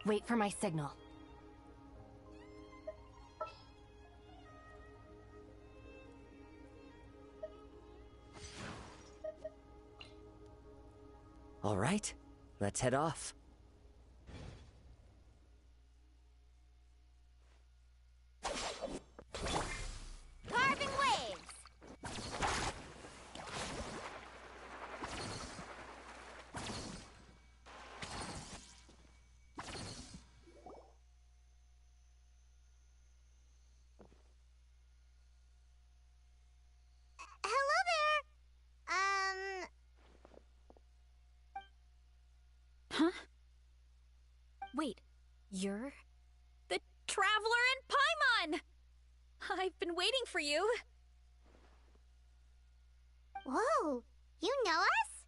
Wait for my signal. All right, let's head off. Carving waves! Hello there! Huh? Wait, you're the Traveler in Paimon! I've been waiting for you. Whoa, you know us?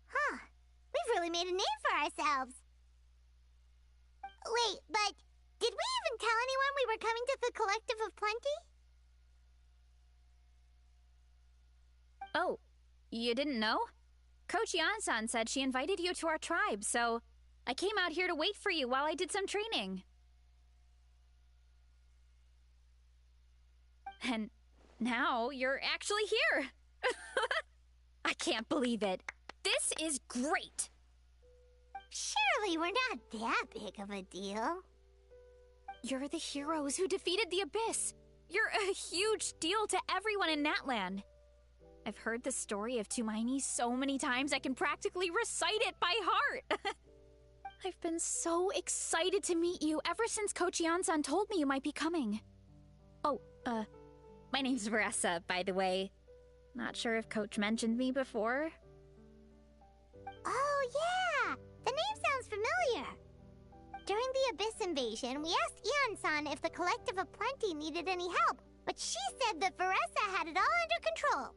Huh, we've really made a name for ourselves. Wait, but did we even tell anyone we were coming to the Collective of Plenty? Oh, you didn't know? Coach Yan-san said she invited you to our tribe, so I came out here to wait for you while I did some training. And now you're actually here. I can't believe it. This is great. Surely we're not that big of a deal. You're the heroes who defeated the Abyss. You're a huge deal to everyone in Natland. I've heard the story of Tumaini so many times I can practically recite it by heart. I've been so excited to meet you ever since Coach Yan-san told me you might be coming. Oh, my name's Veressa, by the way. Not sure if Coach mentioned me before. Oh, yeah! The name sounds familiar. During the Abyss invasion, we asked Ian-san if the Collective of Plenty needed any help, but she said that Veressa had it all under control.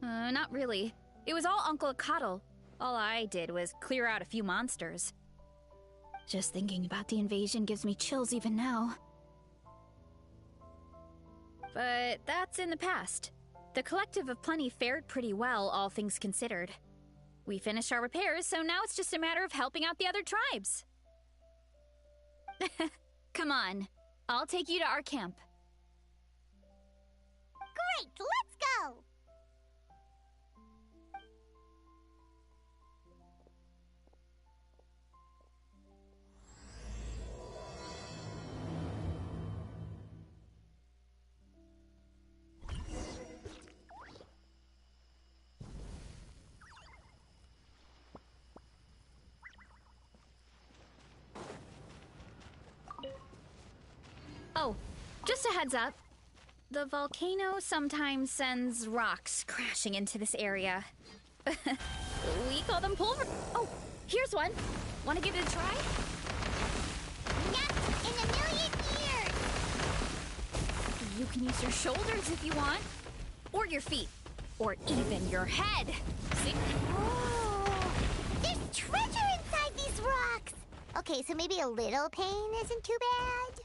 Not really. It was all Uncle Akatl. All I did was clear out a few monsters. Just thinking about the invasion gives me chills even now. But that's in the past. The Collective of Plenty fared pretty well, all things considered. We finished our repairs, so now it's just a matter of helping out the other tribes. Come on, I'll take you to our camp. Great, let's go! Oh, just a heads up. The volcano sometimes sends rocks crashing into this area. We call them pulver. Oh, here's one. Want to give it a try? Not in a million years! You can use your shoulders if you want. Or your feet. Or even your head. See? Oh, there's treasure inside these rocks! Okay, so maybe a little pain isn't too bad.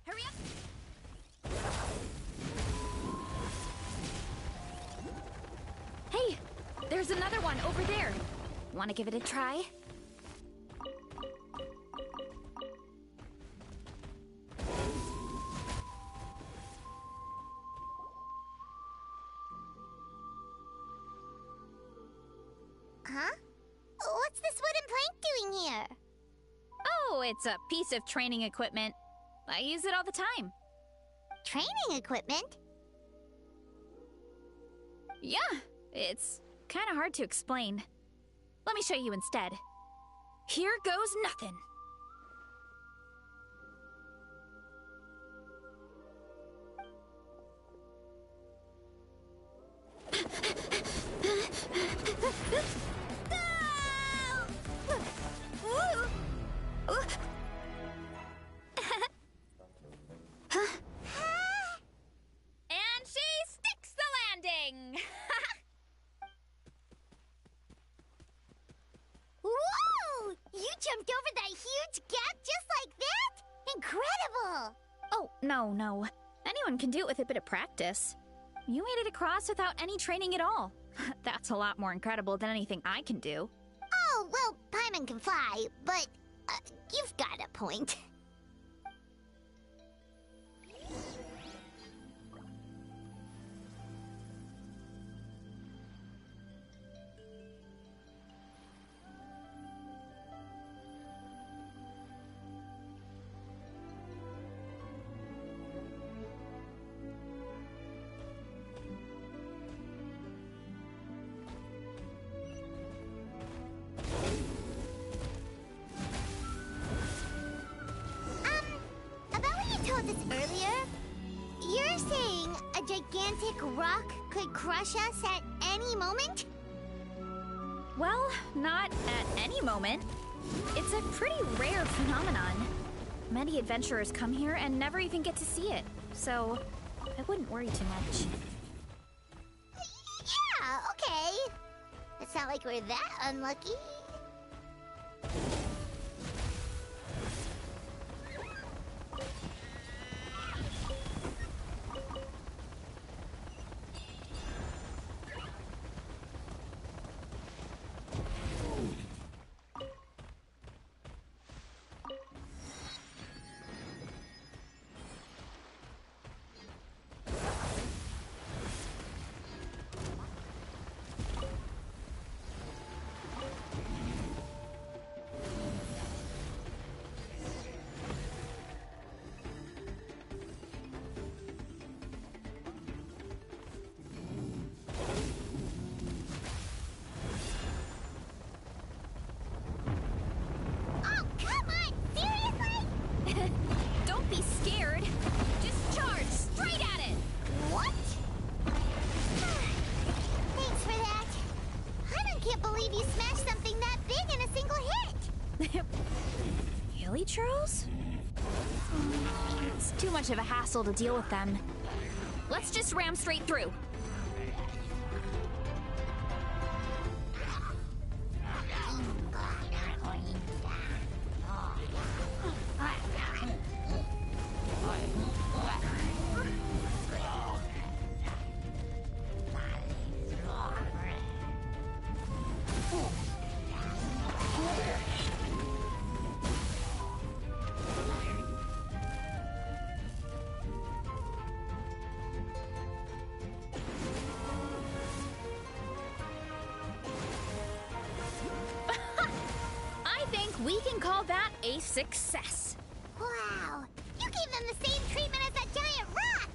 Hurry up! Hey, there's another one over there. Want to give it a try? Huh? What's this wooden plank doing here? Oh, it's a piece of training equipment. I use it all the time. Training equipment? Yeah, it's kind of hard to explain. Let me show you instead. Here goes nothing. jumped over that huge gap just like that? Incredible! Oh, no. Anyone can do it with a bit of practice. You made it across without any training at all. That's a lot more incredible than anything I can do. Oh, well, Paimon can fly, but you've got a point. Told us earlier, you're saying a gigantic rock could crush us at any moment? Well, not at any moment. It's a pretty rare phenomenon. Many adventurers come here and never even get to see it, so I wouldn't worry too much. Yeah, okay. It's not like we're that unlucky. Charles? It's too much of a hassle to deal with them. Let's just ram straight through. We can call that a success. Wow! You gave them the same treatment as that giant rock!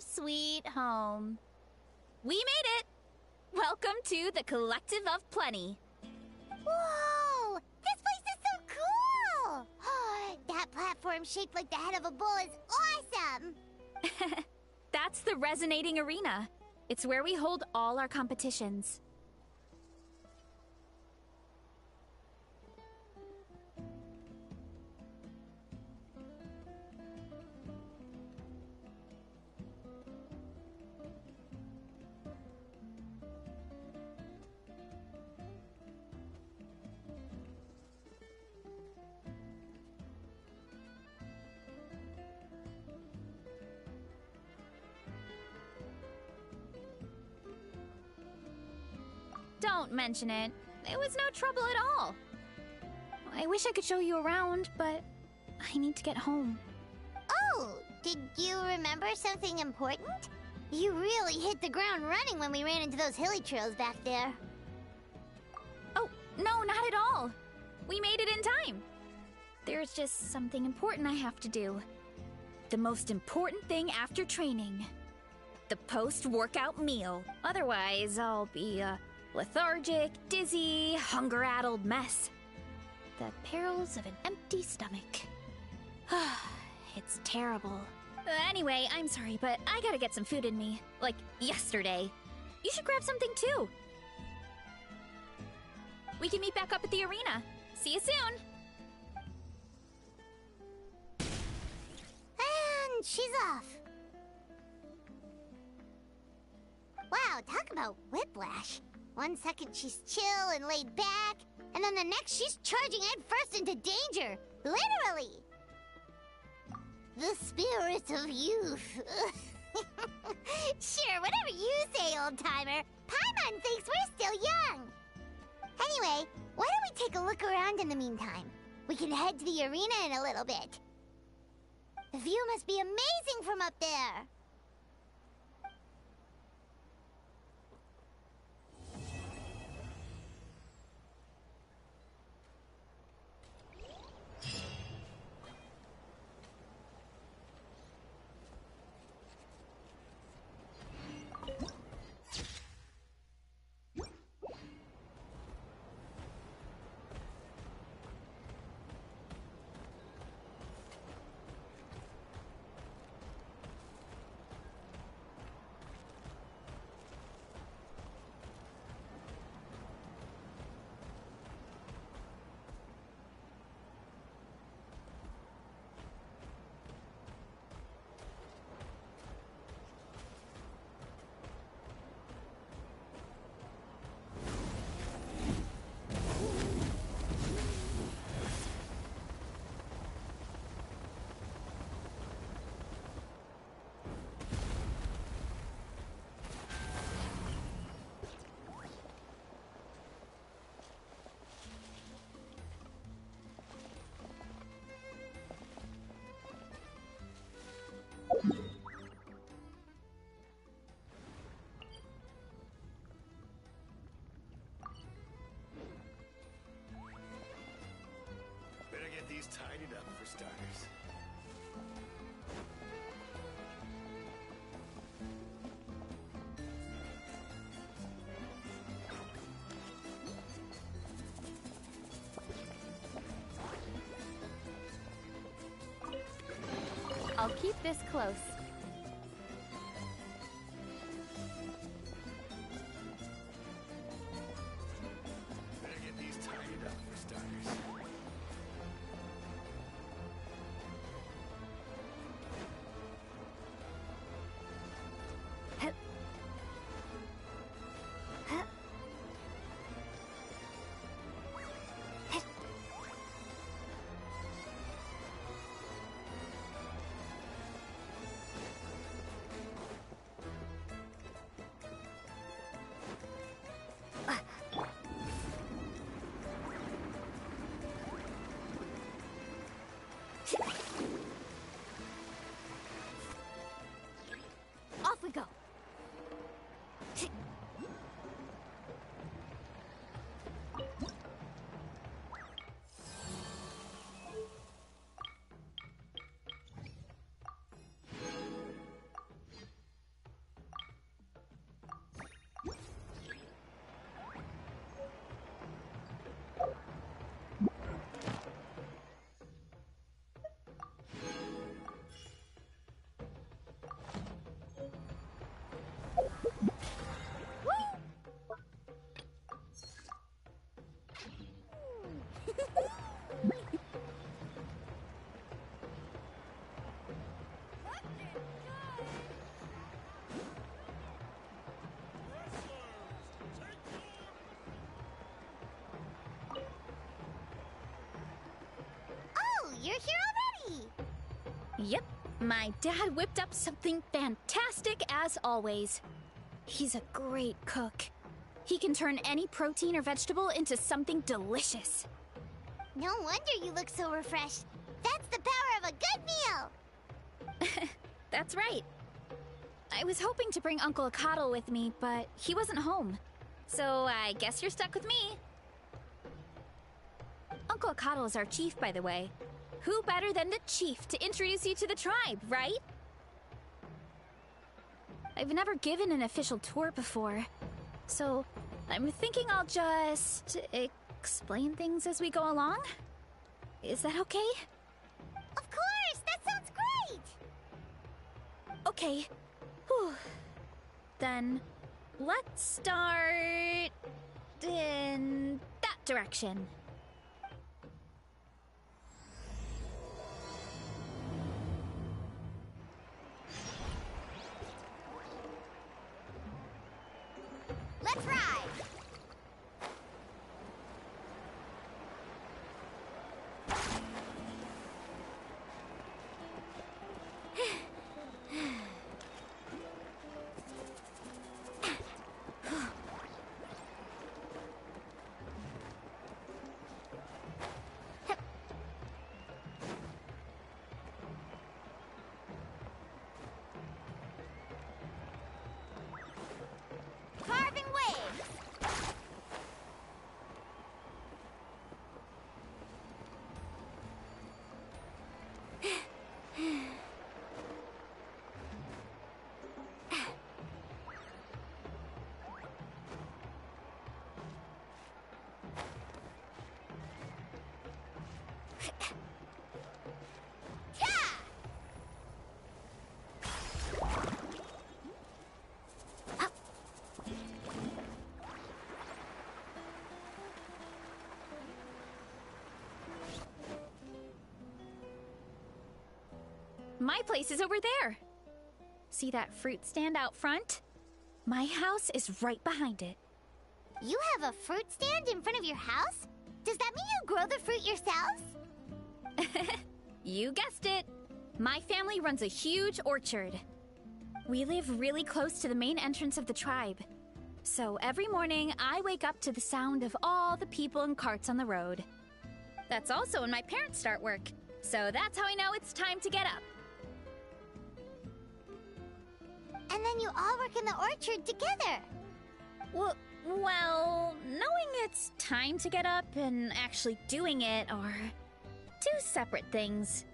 Sweet home. We made it! Welcome to the Collective of Plenty. Whoa! This place is so cool! That platform shaped like the head of a bull is awesome! That's the Resonating Arena. It's where we hold all our competitions. don't mention it. It was no trouble at all. I wish I could show you around, but I need to get home. Oh, did you remember something important? You really hit the ground running when we ran into those hilly trails back there. Oh, no, not at all. We made it in time. There's just something important I have to do. The most important thing after training. The post-workout meal. Otherwise, I'll be a lethargic, dizzy, hunger-addled mess. The perils of an empty stomach. It's terrible. Anyway, I'm sorry, but I gotta get some food in me. Like, yesterday. You should grab something, too. We can meet back up at the arena. See you soon! And she's off. Wow, talk about whiplash. 1 second she's chill and laid back, and then the next she's charging headfirst into danger. Literally! The spirit of youth. Sure, whatever you say, old-timer. Paimon thinks we're still young. Anyway, why don't we take a look around in the meantime? We can head to the arena in a little bit. The view must be amazing from up there. These tidied up for starters. I'll keep this close. Better get these tidied up for starters. Off we go. You're here already! Yep, my dad whipped up something fantastic as always. He's a great cook. He can turn any protein or vegetable into something delicious. No wonder you look so refreshed. That's the power of a good meal! That's right. I was hoping to bring Uncle Akatl with me, but he wasn't home. So I guess you're stuck with me. Uncle Akatl is our chief, by the way. Who better than the chief to introduce you to the tribe, right? I've never given an official tour before, so I'm thinking I'll just explain things as we go along. Is that okay? Of course! That sounds great! Okay. Whew. Then let's start in that direction. Let's ride! Carving waves! My place is over there. See that fruit stand out front? My house is right behind it. You have a fruit stand in front of your house? Does that mean you grow the fruit yourselves? You guessed it. My family runs a huge orchard. We live really close to the main entrance of the tribe. So every morning, I wake up to the sound of all the people and carts on the road. That's also when my parents start work. So that's how I know it's time to get up. And then you all work in the orchard together. Well, knowing it's time to get up and actually doing it are two separate things.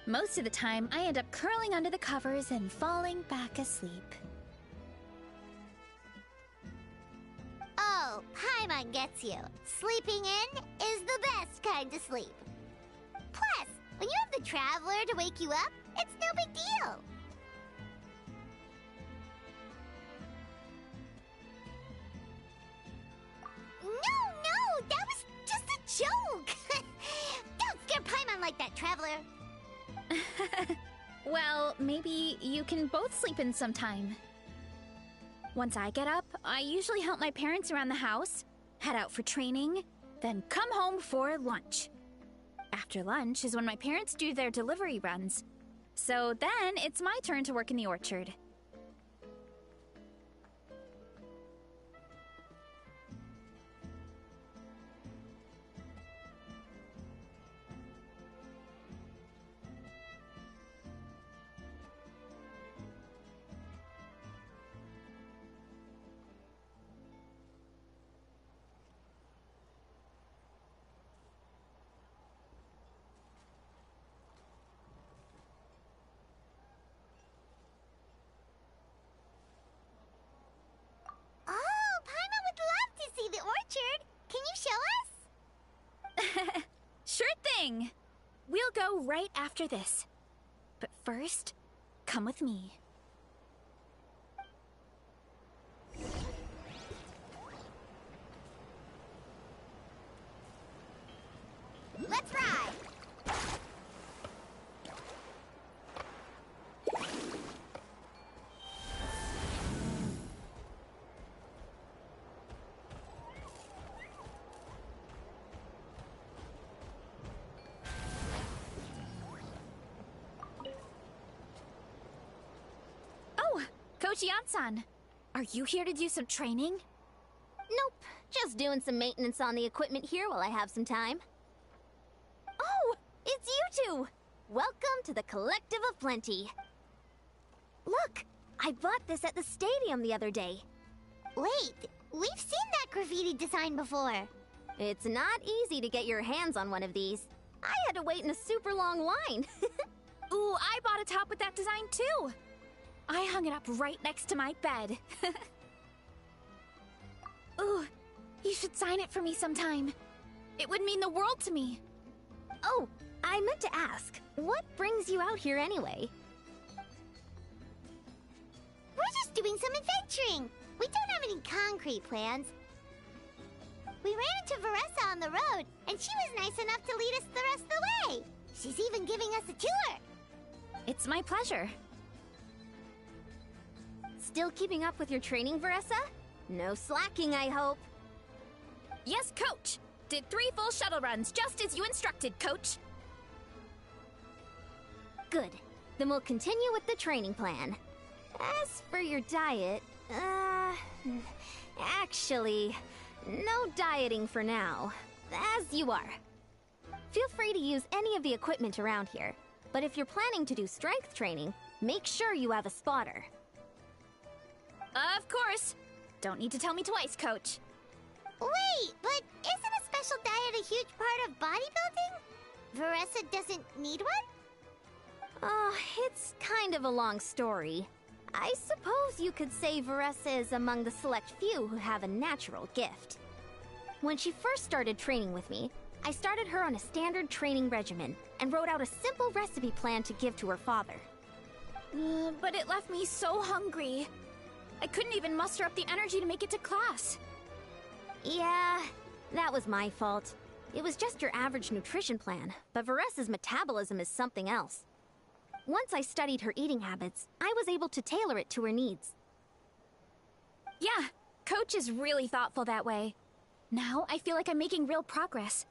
Most of the time, I end up curling under the covers and falling back asleep. Oh, Paimon gets you. Sleeping in is the best kind of sleep. Plus, when you have the Traveler to wake you up, it's no big deal. No, that was just a joke. Don't scare Paimon like that, Traveler. Well, maybe you can both sleep in sometime. Once I get up, I usually help my parents around the house, head out for training, then come home for lunch. After lunch is when my parents do their delivery runs. So then it's my turn to work in the orchard. Oh, Paimon would love to see the orchard. Can you show us? Sure thing! We'll go right after this. But first, come with me. Let's ride! Oh, Jian-san, are you here to do some training? Nope, just doing some maintenance on the equipment here while I have some time. Oh, it's you two! Welcome to the Collective of Plenty. Look, I bought this at the stadium the other day. Wait, we've seen that graffiti design before. It's not easy to get your hands on one of these. I had to wait in a super long line. Ooh, I bought a top with that design too! I hung it up right next to my bed. Ooh, you should sign it for me sometime. It would mean the world to me. Oh, I meant to ask, what brings you out here anyway? We're just doing some adventuring. We don't have any concrete plans. We ran into Veressa on the road, and she was nice enough to lead us the rest of the way. She's even giving us a tour. It's my pleasure. Still keeping up with your training, Veressa? No slacking, I hope. Yes, Coach! Did 3 full shuttle runs, just as you instructed, Coach. Good. Then we'll continue with the training plan. As for your diet, actually, no dieting for now. As you are. Feel free to use any of the equipment around here, but if you're planning to do strength training, make sure you have a spotter. Of course. Don't need to tell me twice, Coach. Wait, but isn't a special diet a huge part of bodybuilding? Veressa doesn't need one? It's kind of a long story. I suppose you could say Veressa is among the select few who have a natural gift. When she first started training with me, I started her on a standard training regimen and wrote out a simple recipe plan to give to her father. But it left me so hungry. I couldn't even muster up the energy to make it to class. Yeah, that was my fault. It was just your average nutrition plan, but Veressa's metabolism is something else. Once I studied her eating habits, I was able to tailor it to her needs. Yeah, Coach is really thoughtful that way. Now I feel like I'm making real progress.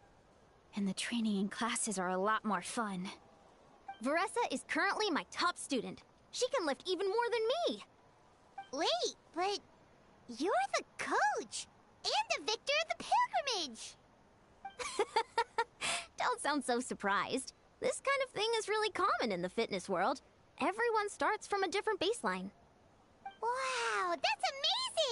And the training and classes are a lot more fun. Veressa is currently my top student. She can lift even more than me. Wait, but you're the coach and the victor of the pilgrimage. Don't sound so surprised. This kind of thing is really common in the fitness world. Everyone starts from a different baseline. Wow, that's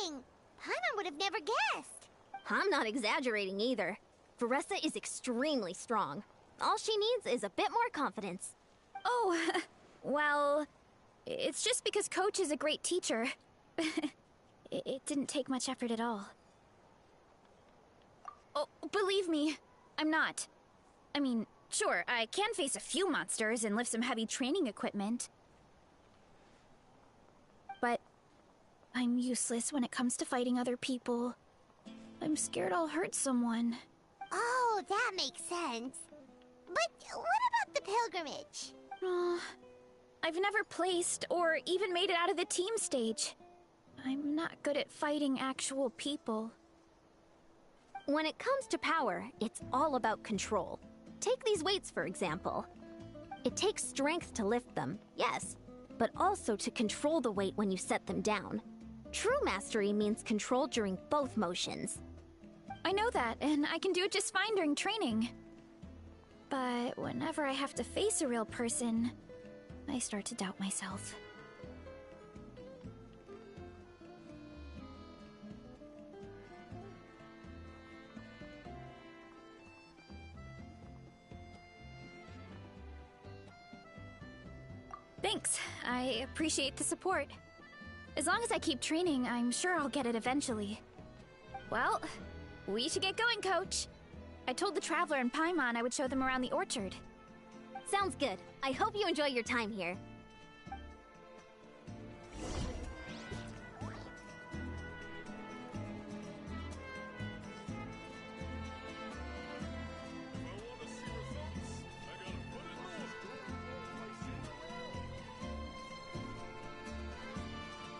amazing! Paimon would have never guessed. I'm not exaggerating either. Veressa is extremely strong. All she needs is a bit more confidence. Oh, well, it's just because Coach is a great teacher. It didn't take much effort at all. Oh, believe me, I'm not. I mean, sure, I can face a few monsters and lift some heavy training equipment. But I'm useless when it comes to fighting other people. I'm scared I'll hurt someone. Oh, that makes sense. But what about the pilgrimage? I've never placed or even made it out of the team stage. I'm not good at fighting actual people. When it comes to power, it's all about control. Take these weights, for example. It takes strength to lift them, yes, but also to control the weight when you set them down. True mastery means control during both motions. I know that, and I can do it just fine during training. But whenever I have to face a real person, I start to doubt myself. Thanks. I appreciate the support. As long as I keep training, I'm sure I'll get it eventually. Well, we should get going, Coach. I told the Traveler and Paimon I would show them around the orchard. Sounds good. I hope you enjoy your time here.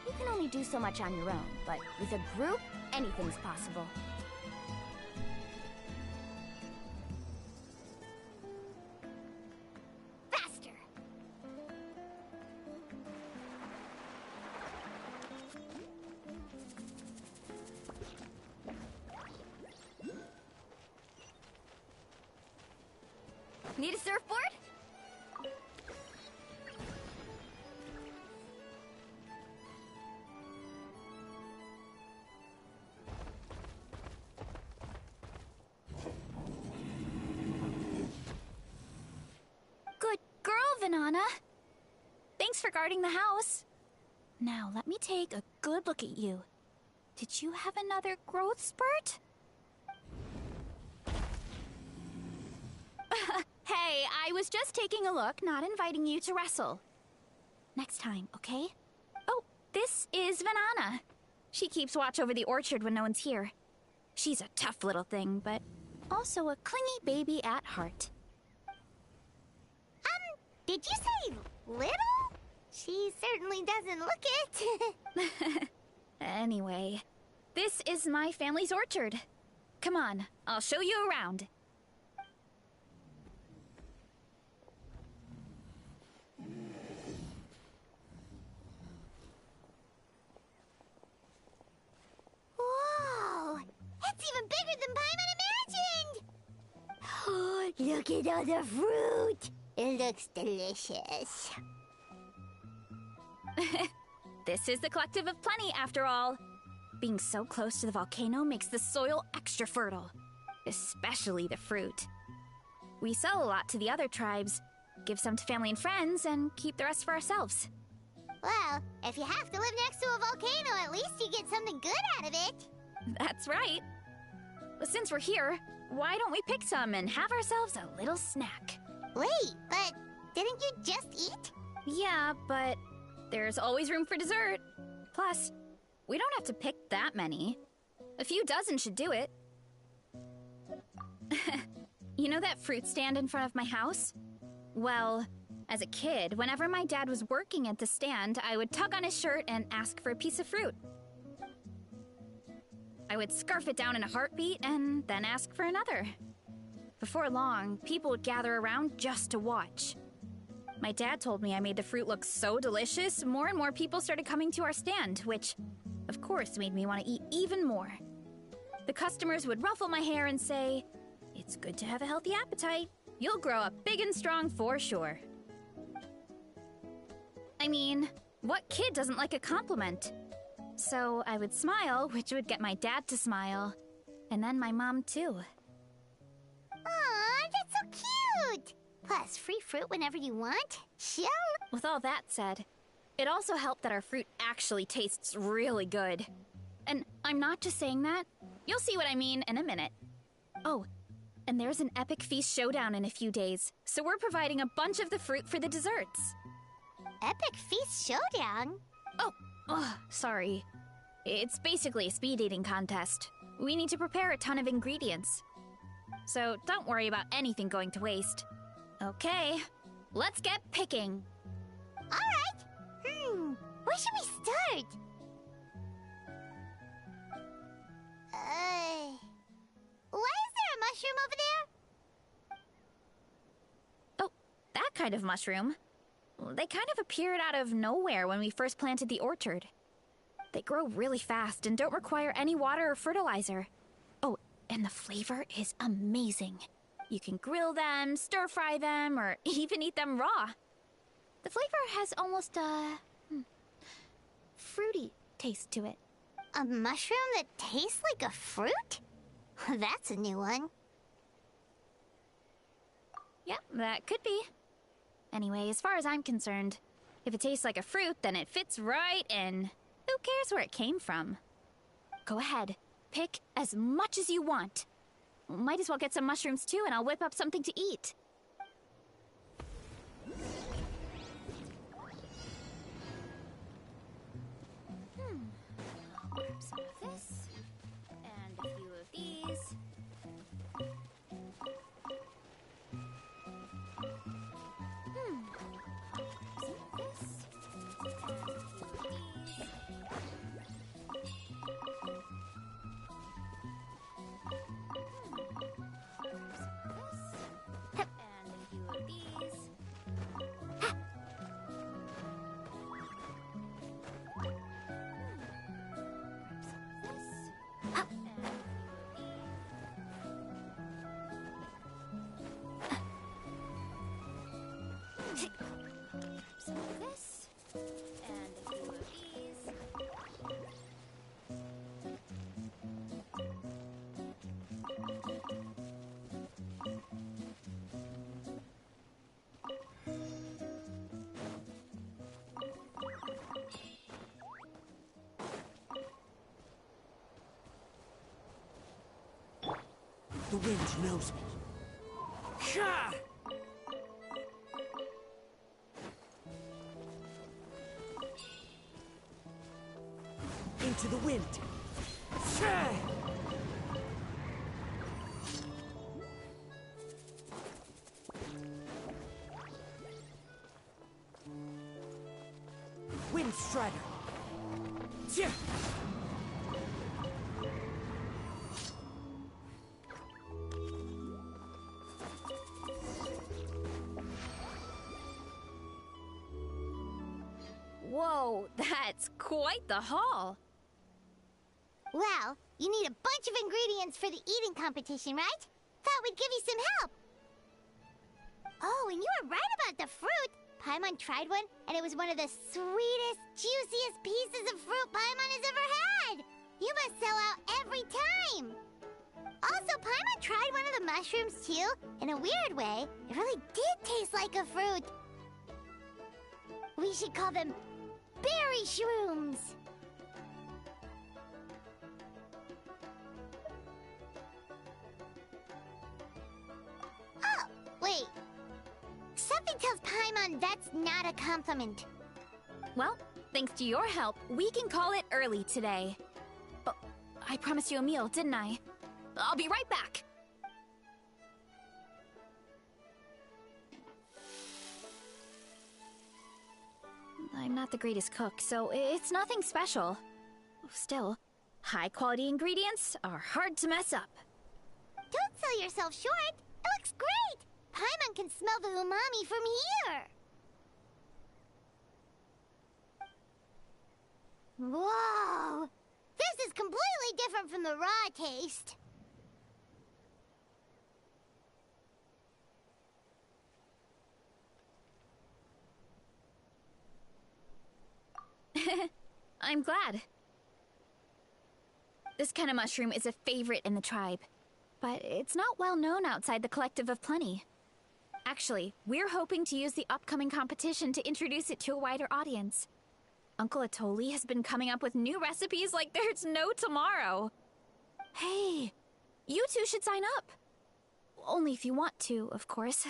You can only do so much on your own, but with a group, anything's possible. Faster! Need a surfboard? Good girl, Vanana. Thanks for guarding the house. Now, let me take a good look at you. Did you have another growth spurt? Hey, I was just taking a look, not inviting you to wrestle. Next time, okay? Oh, this is Vanana. She keeps watch over the orchard when no one's here. She's a tough little thing, but also a clingy baby at heart. Did you say little? She certainly doesn't look it. Anyway, this is my family's orchard. Come on, I'll show you around. Whoa! It's even bigger than Paimon imagined! Look at all the fruit! It looks delicious. This is the Collective of Plenty, after all. Being so close to the volcano makes the soil extra fertile, especially the fruit. We sell a lot to the other tribes, give some to family and friends, and keep the rest for ourselves. Well, if you have to live next to a volcano, at least you get something good out of it. That's right. But since we're here, why don't we pick some and have ourselves a little snack? Wait, but didn't you just eat? Yeah, but there's always room for dessert. Plus, we don't have to pick that many. A few dozen should do it. You know that fruit stand in front of my house? Well, as a kid, whenever my dad was working at the stand, I would tug on his shirt and ask for a piece of fruit. I would scarf it down in a heartbeat and then ask for another. Before long, people would gather around just to watch. My dad told me I made the fruit look so delicious, more and more people started coming to our stand, which, of course, made me want to eat even more. The customers would ruffle my hair and say, "It's good to have a healthy appetite. You'll grow up big and strong for sure." I mean, what kid doesn't like a compliment? So I would smile, which would get my dad to smile, and then my mom too. Aw, that's so cute! Plus, free fruit whenever you want. Chill. With all that said, it also helped that our fruit actually tastes really good. And I'm not just saying that. You'll see what I mean in a minute. Oh, and there's an epic feast showdown in a few days, so we're providing a bunch of the fruit for the desserts. Epic Feast Showdown? Oh, sorry. It's basically a speed eating contest. We need to prepare a ton of ingredients. So don't worry about anything going to waste. Okay, let's get picking. Alright. Where should we start? Why is there a mushroom over there? Oh, that kind of mushroom. They kind of appeared out of nowhere when we first planted the orchard. They grow really fast and don't require any water or fertilizer. Oh, and the flavor is amazing. You can grill them, stir-fry them, or even eat them raw. The flavor has almost a fruity taste to it. A mushroom that tastes like a fruit? That's a new one. Yeah, that could be. Anyway, as far as I'm concerned, if it tastes like a fruit, then it fits right in. Who cares where it came from? Go ahead, pick as much as you want. Might as well get some mushrooms too, and I'll whip up something to eat. I'll grab some of this, and a few of these. The wind knows me. Sha! Into the wind. Sha! Wind Strider. Tja! Whoa, that's quite the haul. Well, you need a bunch of ingredients for the eating competition, right? Thought we'd give you some help. Oh, and you were right about the fruit. Paimon tried one, and it was one of the sweetest, juiciest pieces of fruit Paimon has ever had. You must sell out every time. Also, Paimon tried one of the mushrooms too. In a weird way, it really did taste like a fruit. We should call them berry shrooms. Oh, wait. Something tells Paimon that's not a compliment. Well, thanks to your help, we can call it early today. Oh, I promised you a meal, didn't I? I'll be right back. I'm not the greatest cook, so it's nothing special. Still, high-quality ingredients are hard to mess up. Don't sell yourself short. It looks great. Paimon can smell the umami from here. Whoa! This is completely different from the raw taste. I'm glad. This kind of mushroom is a favorite in the tribe, but it's not well known outside the Collective of Plenty. Actually, we're hoping to use the upcoming competition to introduce it to a wider audience. Uncle Atoli has been coming up with new recipes like there's no tomorrow. Hey, you two should sign up. Only if you want to, of course.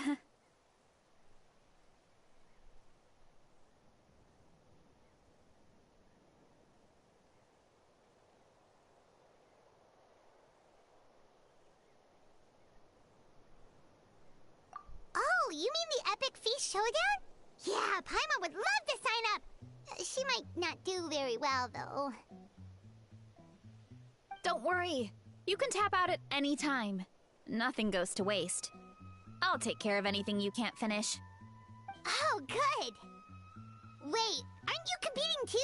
Oh, you mean the Epic Feast Showdown? Yeah, Paimon would love to sign up. She might not do very well, though. Don't worry. You can tap out at any time. Nothing goes to waste. I'll take care of anything you can't finish. Oh, good. Wait, aren't you competing too?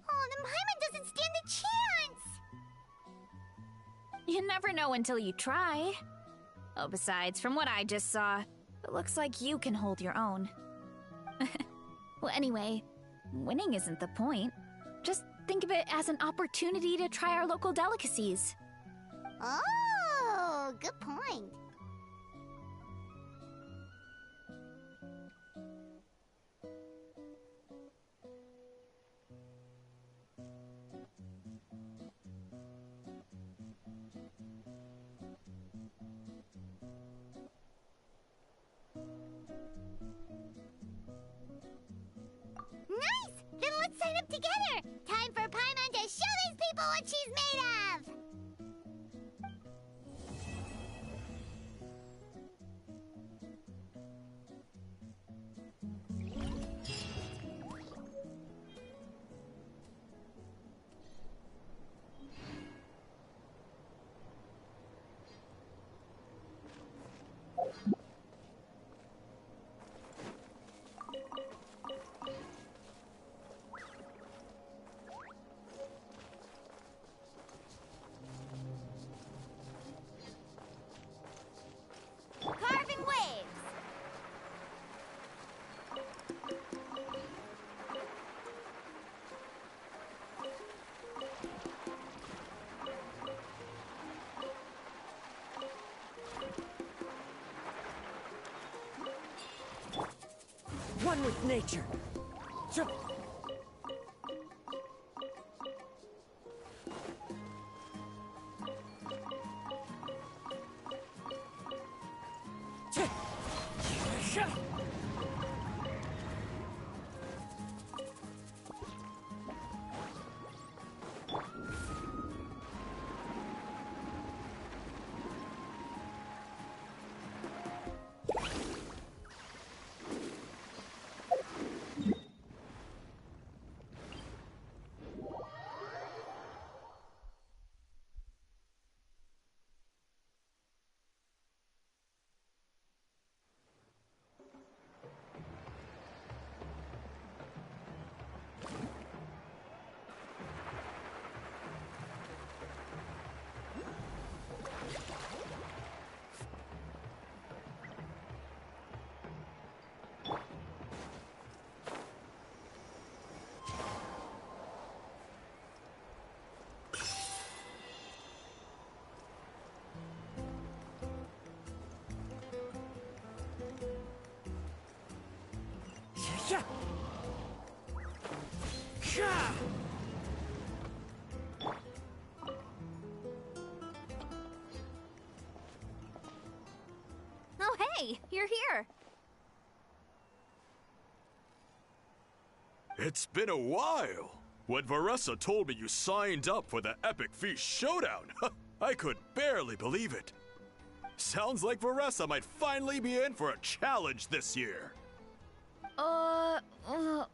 Oh, then Paimon doesn't stand a chance. You never know until you try. Oh, besides, from what I just saw, it looks like you can hold your own. Well, anyway, winning isn't the point. Just think of it as an opportunity to try our local delicacies. Oh, good point. Nice! Then let's sign up together! Time for Paimon to show these people what she's made of! Carving waves. One with nature. Yeah. Yeah. Oh, hey, you're here. It's been a while. When Varessa told me you signed up for the Epic Feast Showdown, I could barely believe it. Sounds like Varessa might finally be in for a challenge this year.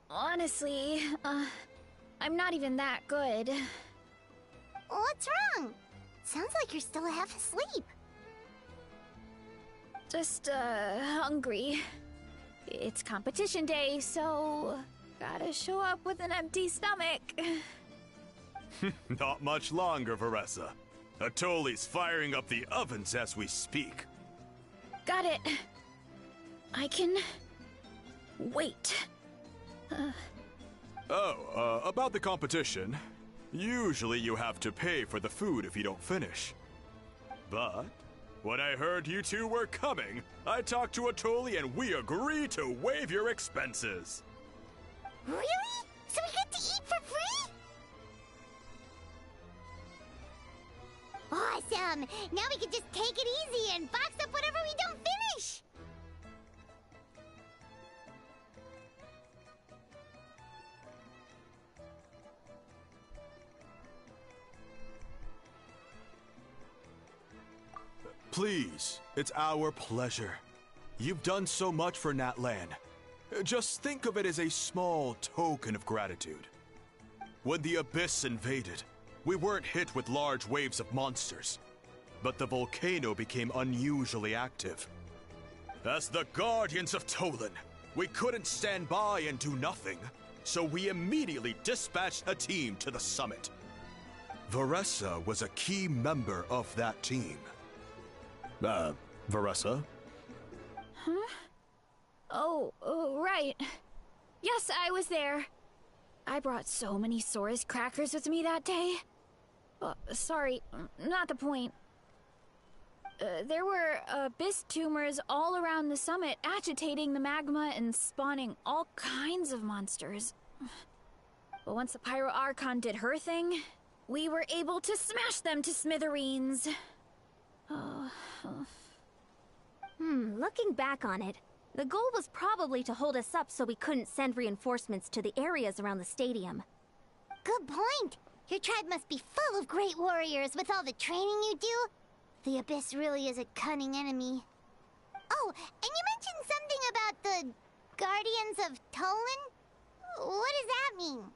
Honestly, I'm not even that good. What's wrong? Sounds like you're still half asleep. Just, hungry. It's competition day, so gotta show up with an empty stomach. Not much longer, Varessa. Atoli's firing up the ovens as we speak. Got it. I can wait. About the competition. Usually you have to pay for the food if you don't finish. But when I heard you two were coming, I talked to Atoli and we agreed to waive your expenses. Really? So we get to eat for free? Awesome! Now we can just take it easy and box up whatever we don't finish! Please, it's our pleasure. You've done so much for Natlan. Just think of it as a small token of gratitude. When the Abyss invaded, we weren't hit with large waves of monsters, but the volcano became unusually active. As the Guardians of Tolan, we couldn't stand by and do nothing, so we immediately dispatched a team to the summit. Varessa was a key member of that team. Varessa? Oh, right. Yes, I was there. I brought so many Saurus crackers with me that day. Sorry, not the point. There were abyss tumors all around the summit, agitating the magma and spawning all kinds of monsters. But once the Pyro Archon did her thing, we were able to smash them to smithereens. Looking back on it, the goal was probably to hold us up so we couldn't send reinforcements to the areas around the stadium. Good point! Your tribe must be full of great warriors with all the training you do. The Abyss really is a cunning enemy. Oh, and you mentioned something about the Guardians of Tolan? What does that mean?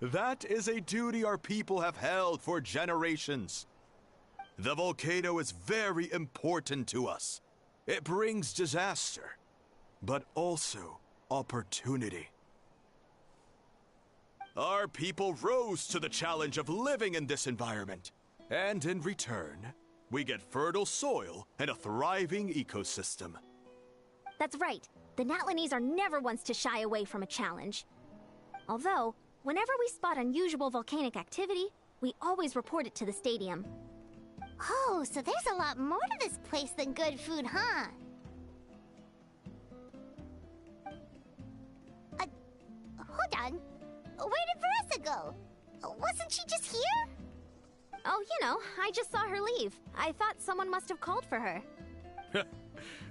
That is a duty our people have held for generations. The volcano is very important to us. It brings disaster, but also opportunity. Our people rose to the challenge of living in this environment, and in return, we get fertile soil and a thriving ecosystem. That's right. The Natlanese are never ones to shy away from a challenge. Although, whenever we spot unusual volcanic activity, we always report it to the stadium. Oh, so there's a lot more to this place than good food, huh? Hold on. Where did Varessa go? Wasn't she just here? Oh, I just saw her leave. I thought someone must have called for her.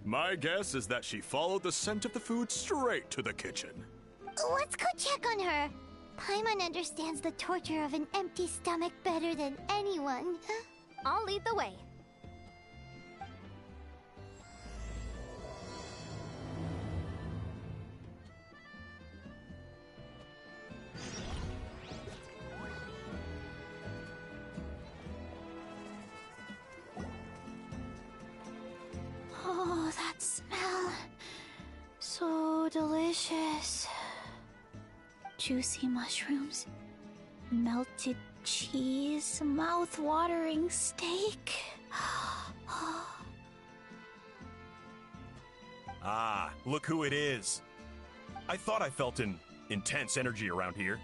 My guess is that she followed the scent of the food straight to the kitchen. Let's go check on her. Paimon understands the torture of an empty stomach better than anyone. I'll lead the way. Oh, that smell. So delicious. Juicy mushrooms, melted cheese, mouth-watering steak. Ah, look who it is. I thought I felt an intense energy around here.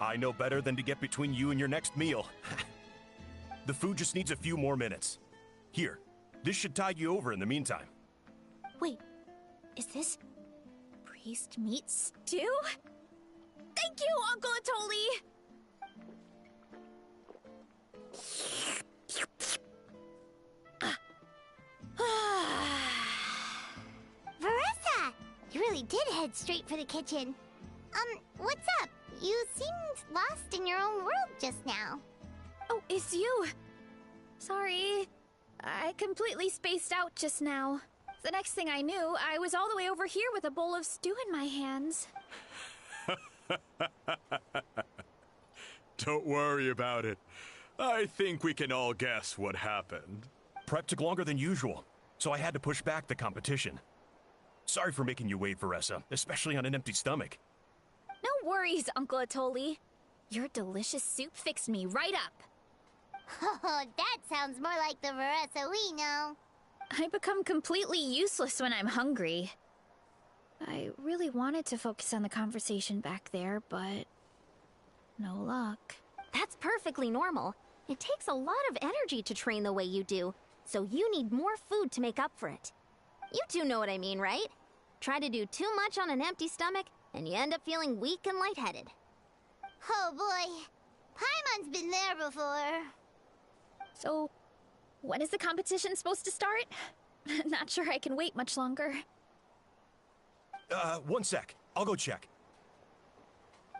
I know better than to get between you and your next meal. The food just needs a few more minutes. Here, this should tide you over in the meantime. Wait, is this priest meat stew? Thank you, Uncle Atoli! Veressa! You really did head straight for the kitchen. What's up? You seemed lost in your own world just now. Oh, it's you! Sorry, I completely spaced out just now. The next thing I knew, I was all the way over here with a bowl of stew in my hands. Don't worry about it. I think we can all guess what happened. Prep took longer than usual, so I had to push back the competition. Sorry for making you wait, Veressa, especially on an empty stomach. No worries, Uncle Atoli. Your delicious soup fixed me right up. Oh, that sounds more like the Veressa we know. I become completely useless when I'm hungry. I really wanted to focus on the conversation back there, but no luck. That's perfectly normal. It takes a lot of energy to train the way you do, so you need more food to make up for it. You two know what I mean, right? Try to do too much on an empty stomach, and you end up feeling weak and lightheaded. Oh boy, Paimon's been there before. So, when is the competition supposed to start? Not sure I can wait much longer. 1 sec. I'll go check.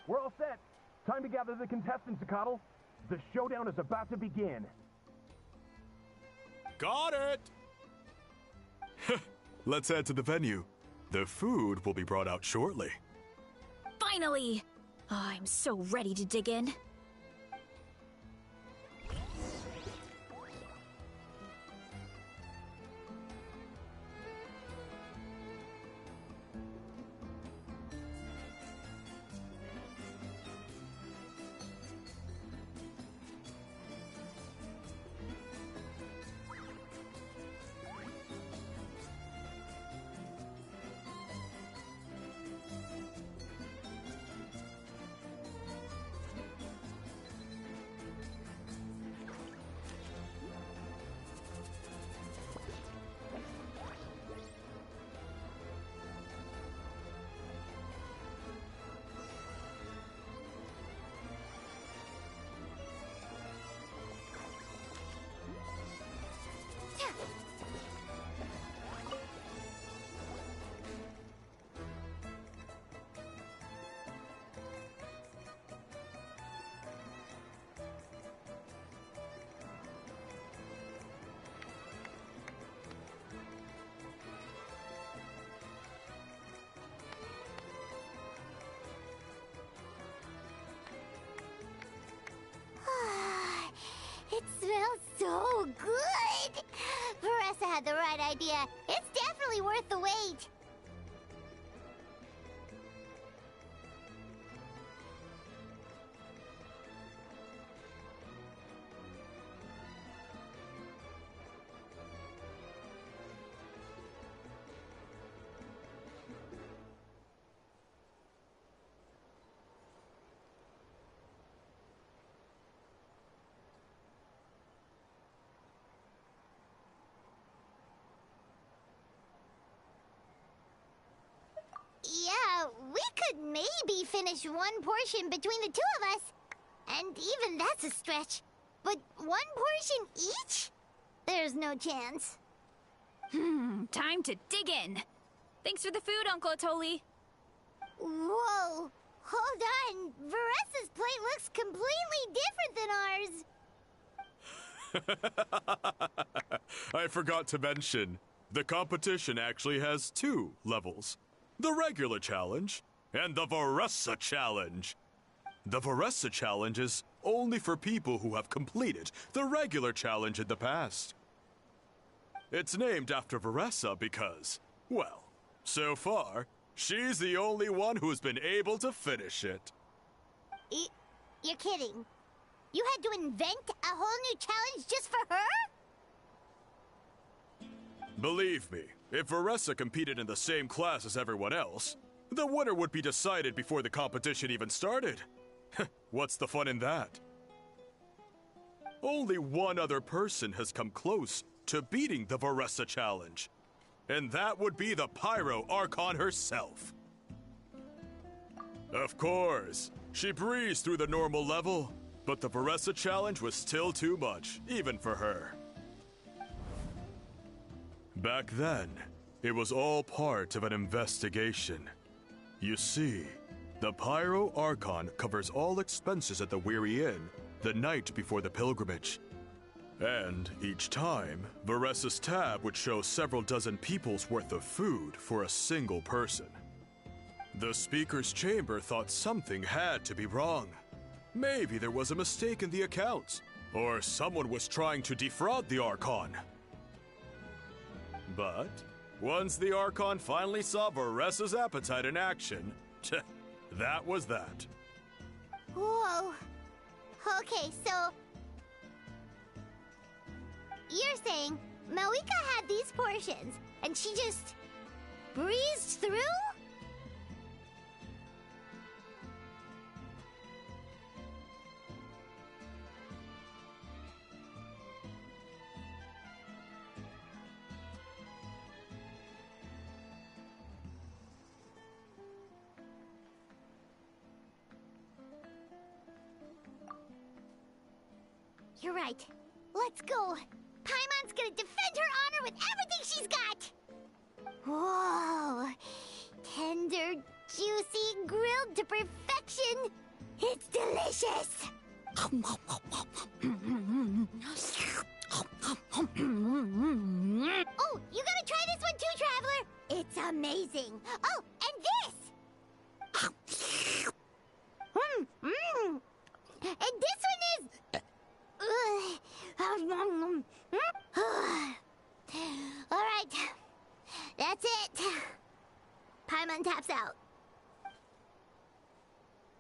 We're all set. Time to gather the contestants, Zacatl. The showdown is about to begin. Got it! Let's head to the venue. The food will be brought out shortly. Finally! Oh, I'm so ready to dig in. It smells so good! Veressa had the right idea. It's definitely worth the wait. Yeah, we could maybe finish one portion between the two of us. And even that's a stretch. But one portion each? There's no chance. Time to dig in. Thanks for the food, Uncle Atoli. Whoa! Hold on! Veressa's plate looks completely different than ours. I forgot to mention, the competition actually has 2 levels. The regular challenge and the Veressa challenge. The Veressa challenge is only for people who have completed the regular challenge in the past. It's named after Veressa because, well, so far, she's the only one who's been able to finish it. You're kidding. You had to invent a whole new challenge just for her? Believe me, if Veressa competed in the same class as everyone else, the winner would be decided before the competition even started. What's the fun in that? Only one other person has come close to beating the Veressa challenge. And that would be the Pyro Archon herself. Of course, she breezed through the normal level, but the Veressa challenge was still too much, even for her. Back then, it was all part of an investigation. You see, the Pyro Archon covers all expenses at the Weary Inn the night before the pilgrimage. And each time, Veressa's tab would show several dozen people's worth of food for a single person. The Speaker's Chamber thought something had to be wrong. Maybe there was a mistake in the accounts, or someone was trying to defraud the Archon. But once the Archon finally saw Veressa's appetite in action, that was that. Whoa. Okay, so... You're saying Malika had these portions, and she just breezed through? You're right. Let's go. Paimon's gonna defend her honor with everything she's got! Whoa! Tender, juicy, grilled to perfection! It's delicious! Oh, you gotta try this one too, Traveler! It's amazing! Oh, and this! And this one is... Alright, that's it. Paimon taps out.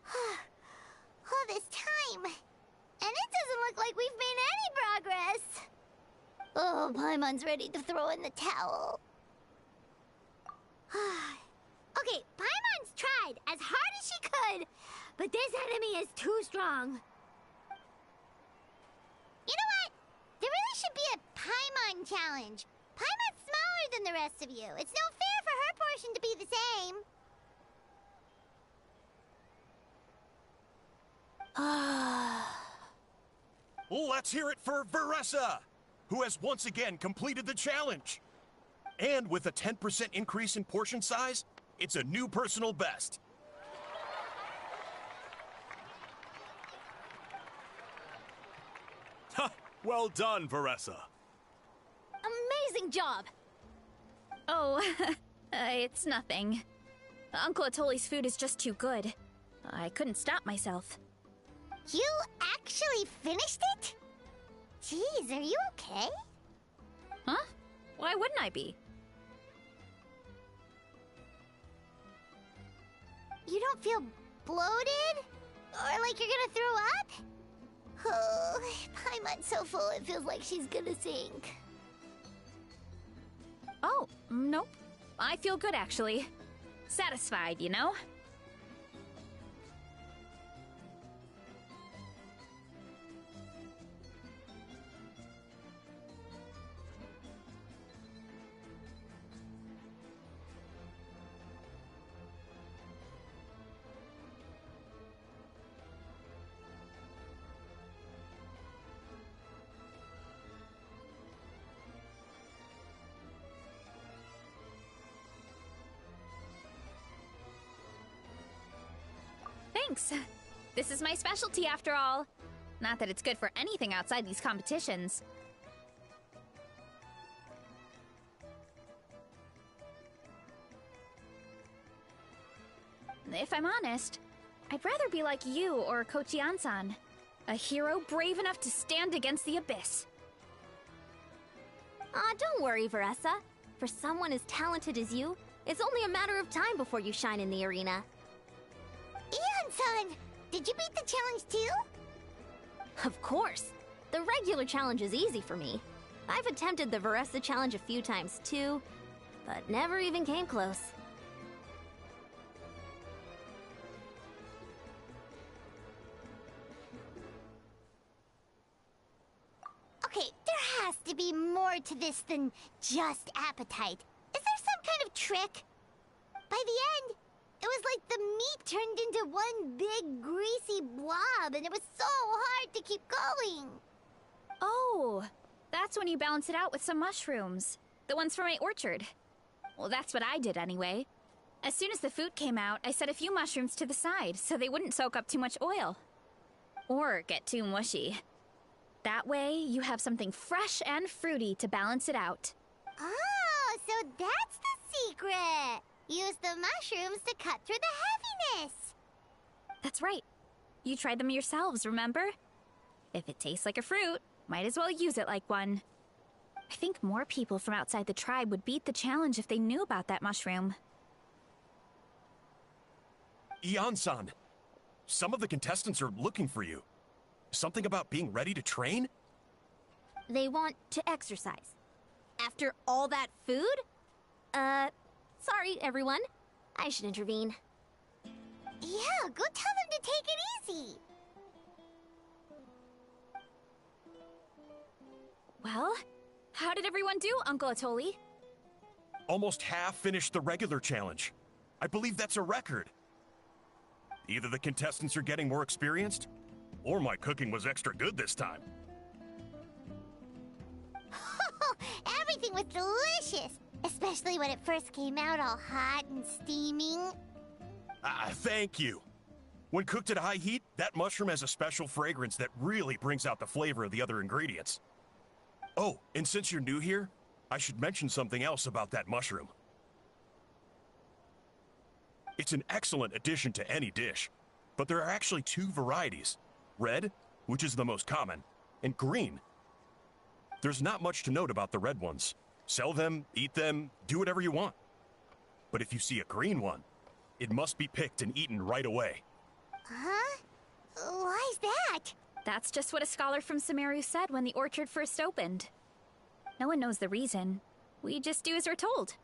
All this time, and it doesn't look like we've made any progress. Oh, Paimon's ready to throw in the towel. Okay, Paimon's tried as hard as she could, but this enemy is too strong. You know what? There really should be a Paimon challenge. Paimon's smaller than the rest of you. It's no fair for her portion to be the same. Let's hear it for Veressa, who has once again completed the challenge. And with a 10% increase in portion size, it's a new personal best. Well done, Veressa. Amazing job! Oh, it's nothing. Uncle Atoli's food is just too good. I couldn't stop myself. You actually finished it? Jeez, are you okay? Huh? Why wouldn't I be? You don't feel bloated? Or like you're gonna throw up? Oh, Paimon's so full it feels like she's gonna sink. Oh, nope. I feel good, actually. Satisfied, you know? Thanks. This is my specialty, after all. Not that it's good for anything outside these competitions. If I'm honest, I'd rather be like you or Kochian-san. A hero brave enough to stand against the abyss. Aw, don't worry, Veressa. For someone as talented as you, it's only a matter of time before you shine in the arena. Ian-san, did you beat the challenge too? Of course. The regular challenge is easy for me. I've attempted the Veressa challenge a few times too, but never even came close. Okay, there has to be more to this than just appetite. Is trick. By the end, it was like the meat turned into one big greasy blob, and it was so hard to keep going. Oh, that's when you balance it out with some mushrooms. The ones from my orchard. Well, that's what I did anyway. As soon as the food came out, I set a few mushrooms to the side so they wouldn't soak up too much oil. Or get too mushy. That way, you have something fresh and fruity to balance it out. Oh, so that's the secret. Use the mushrooms to cut through the heaviness. That's right. You tried them yourselves, remember? If it tastes like a fruit, might as well use it like one. I think more people from outside the tribe would beat the challenge if they knew about that mushroom. Ian-san, some of the contestants are looking for you. Something about being ready to train? They want to exercise. After all that food? Sorry, everyone. I should intervene. Yeah, go tell them to take it easy. Well, how did everyone do, Uncle Atoli? Almost half finished the regular challenge. I believe that's a record. Either the contestants are getting more experienced, or my cooking was extra good this time. Everything was delicious, especially when it first came out all hot and steaming. Thank you. When cooked at high heat, that mushroom has a special fragrance that really brings out the flavor of the other ingredients. Oh, and since you're new here, I should mention something else about that mushroom. It's an excellent addition to any dish, but there are actually two varieties. Red, which is the most common, and green. There's not much to note about the red ones. Sell them, eat them, do whatever you want. But if you see a green one, it must be picked and eaten right away. Huh? Why's that? That's just what a scholar from Sumeru said when the orchard first opened. No one knows the reason. We just do as we're told.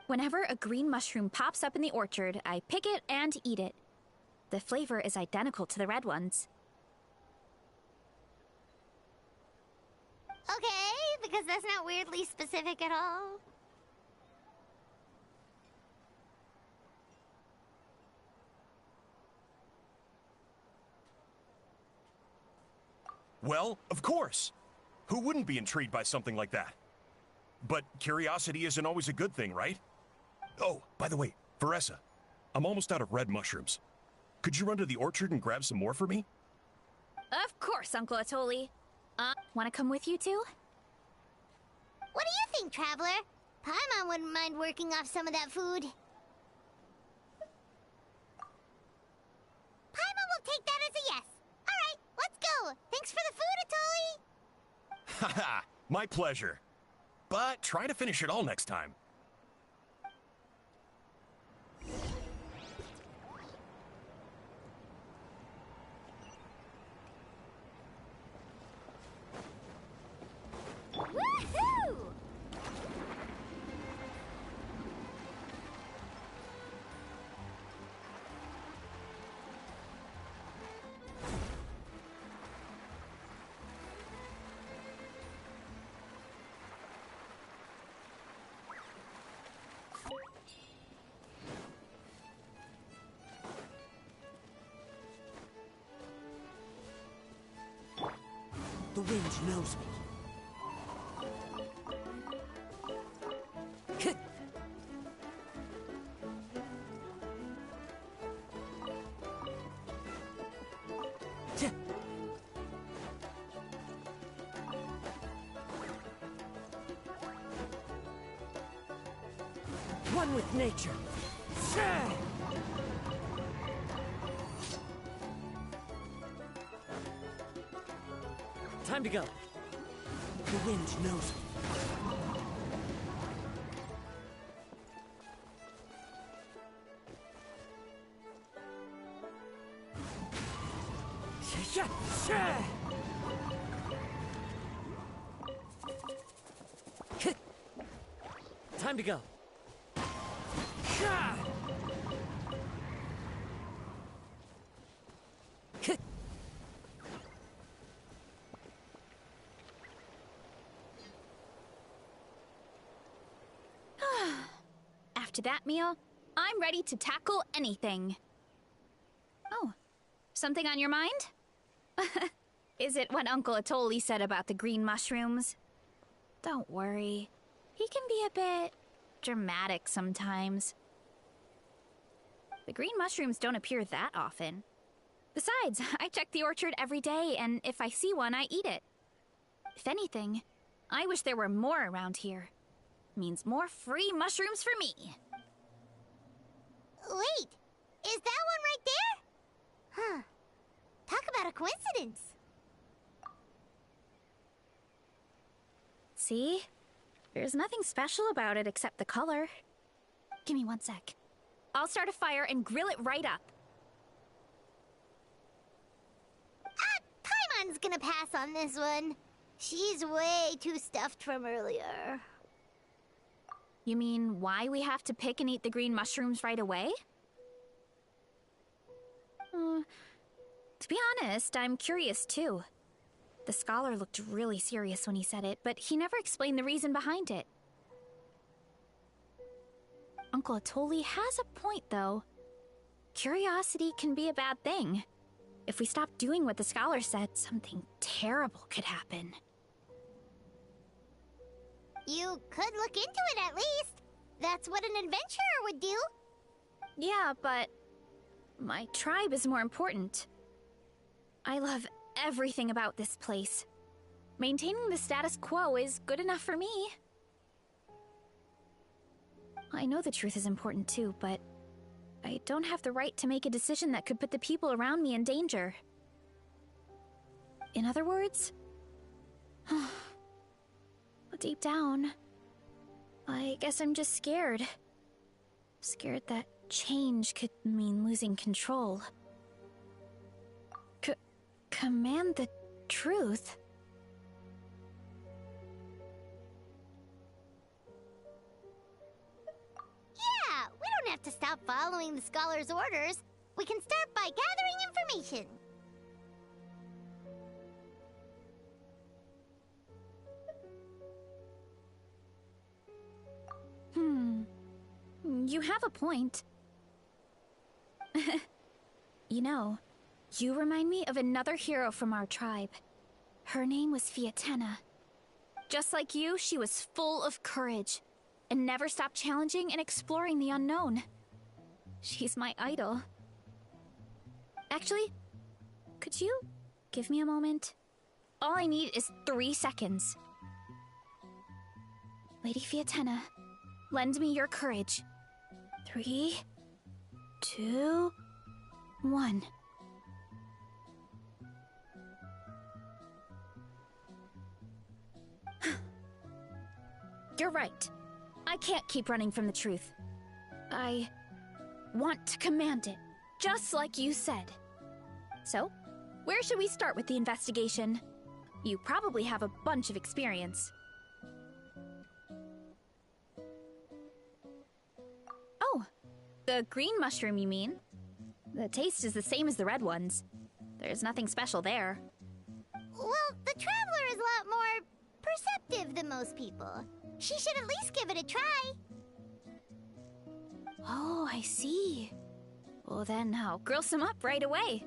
Whenever a green mushroom pops up in the orchard, I pick it and eat it. The flavor is identical to the red ones. Okay, because that's not weirdly specific at all. Well, of course. Who wouldn't be intrigued by something like that? But curiosity isn't always a good thing, right? Oh, by the way, Veressa, I'm almost out of red mushrooms. Could you run to the orchard and grab some more for me? Of course, Uncle Atoli. Wanna come with you too? What do you think, Traveler? Paimon wouldn't mind working off some of that food. Paimon will take that as a yes. All right, let's go. Thanks for the food, Atoli. Haha, my pleasure. But try to finish it all next time. Woohoo! The wind knows me. One with nature. Time to go. The wind knows me. Time to go. After that meal, I'm ready to tackle anything. Oh, something on your mind? Is it what Uncle Atoli said about the green mushrooms? Don't worry. He can be a bit dramatic sometimes. The green mushrooms don't appear that often. Besides, I check the orchard every day, and if I see one, I eat it. If anything, I wish there were more around here. Means more free mushrooms for me. Wait, is that one right there? Huh. Talk about a coincidence. See? There's nothing special about it except the color. Give me 1 sec. I'll start a fire and grill it right up. Paimon's gonna pass on this one. She's way too stuffed from earlier. You mean why we have to pick and eat the green mushrooms right away? To be honest, I'm curious too. The scholar looked really serious when he said it, but he never explained the reason behind it. Uncle Atoli has a point, though. Curiosity can be a bad thing. If we stop doing what the scholar said, something terrible could happen. You could look into it at least. That's what an adventurer would do. Yeah, but my tribe is more important. I love everything about this place. Maintaining the status quo is good enough for me. I know the truth is important too, but I don't have the right to make a decision that could put the people around me in danger. In other words, deep down, I guess I'm just scared. Scared that change could mean losing control. Command the truth? Yeah, we don't have to stop following the scholar's orders. We can start by gathering information. You have a point. You know, you remind me of another hero from our tribe. Her name was Fiatena. Just like you, she was full of courage and never stopped challenging and exploring the unknown. She's my idol. Actually, could you give me a moment? All I need is 3 seconds. Lady Fiatena, lend me your courage. 3, 2, 1. You're right. I can't keep running from the truth. I want to command it, just like you said. So, where should we start with the investigation? You probably have a bunch of experience. Oh, the green mushroom, you mean? The taste is the same as the red ones. There's nothing special there. Well, the Traveler is a lot more perceptive than most people. She should at least give it a try. Oh, I see. Well then, I'll grill some up right away.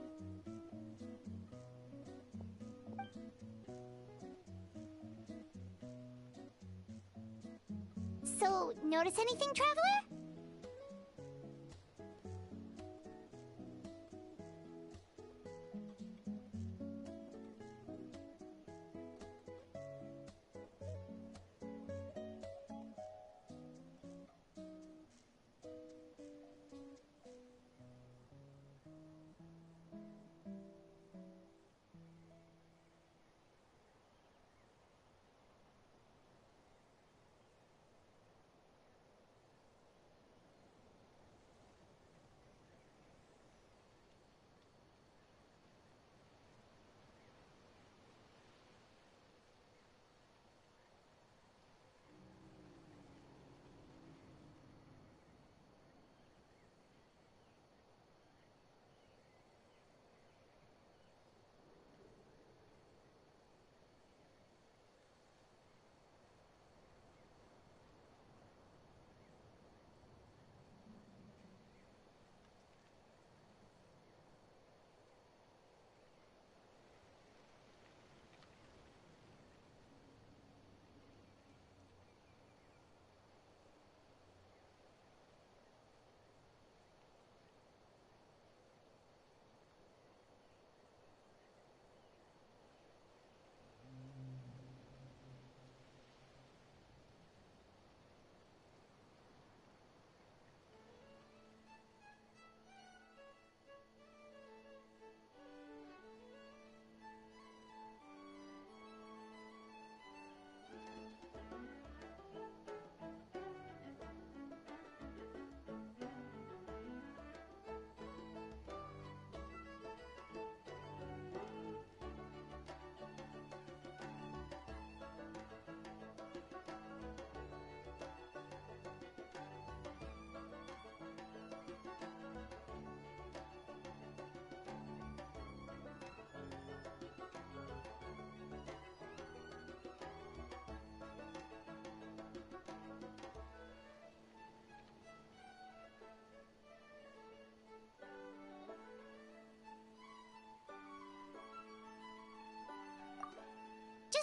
So, notice anything, Traveler?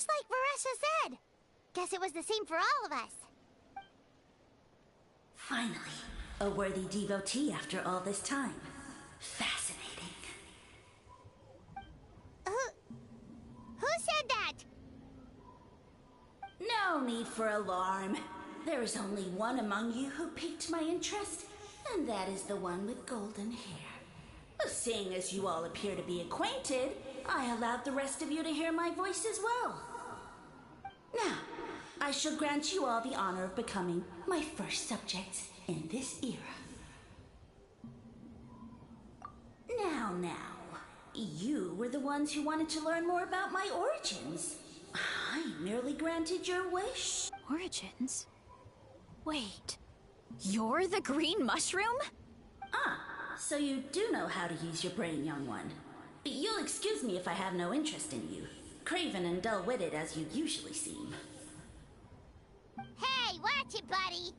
Just like Varessa said. Guess it was the same for all of us. Finally, a worthy devotee after all this time. Fascinating. Who said that? No need for alarm. There is only one among you who piqued my interest, and that is the one with golden hair. Seeing as you all appear to be acquainted, I allowed the rest of you to hear my voice as well. Now, I shall grant you all the honor of becoming my first subjects in this era. Now, you were the ones who wanted to learn more about my origins. I merely granted your wish. Origins? Wait, you're the green mushroom? So you do know how to use your brain, young one. You'll excuse me if I have no interest in you, craven and dull-witted as you usually seem. Hey, watch it, buddy!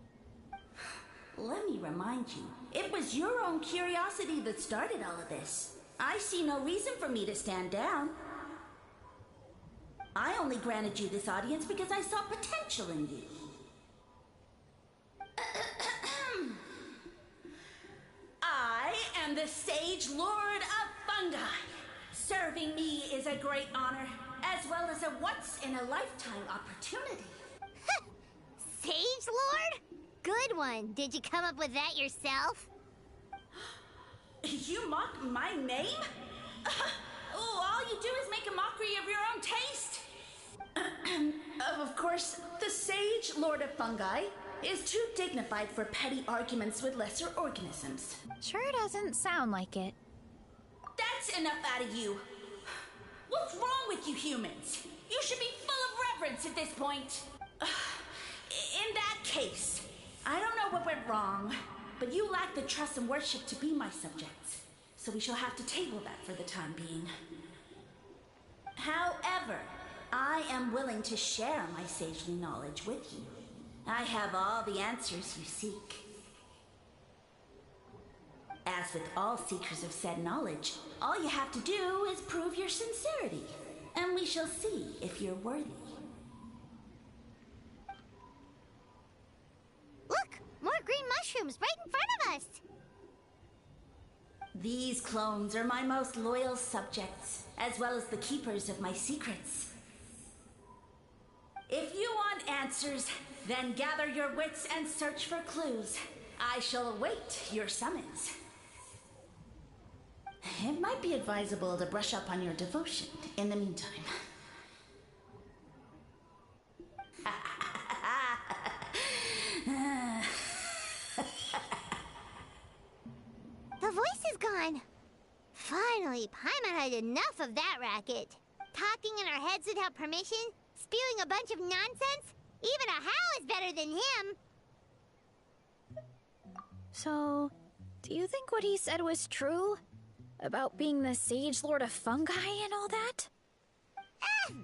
Let me remind you, it was your own curiosity that started all of this. I see no reason for me to stand down. I only granted you this audience because I saw potential in you. I am the Sage Lord of Fungi. Serving me is a great honor, as well as a once-in-a-lifetime opportunity. Sage Lord? Good one. Did you come up with that yourself? You mock my name? All you do is make a mockery of your own taste. Of course, the Sage Lord of Fungi is too dignified for petty arguments with lesser organisms. Sure doesn't sound like it. That's enough out of you. What's wrong with you humans? You should be full of reverence at this point. In that case, I don't know what went wrong, but you lack the trust and worship to be my subjects, so we shall have to table that for the time being. However, I am willing to share my sagely knowledge with you. I have all the answers you seek. As with all seekers of said knowledge, all you have to do is prove your sincerity, and we shall see if you're worthy. Look! More green mushrooms right in front of us! These clones are my most loyal subjects, as well as the keepers of my secrets. If you want answers, then gather your wits and search for clues. I shall await your summons. It might be advisable to brush up on your devotion in the meantime. The voice is gone. Finally, Paimon had enough of that racket. Talking in our heads without permission, spewing a bunch of nonsense. Even a How is better than him. So, do you think what he said was true? About being the Sage Lord of Fungi and all that?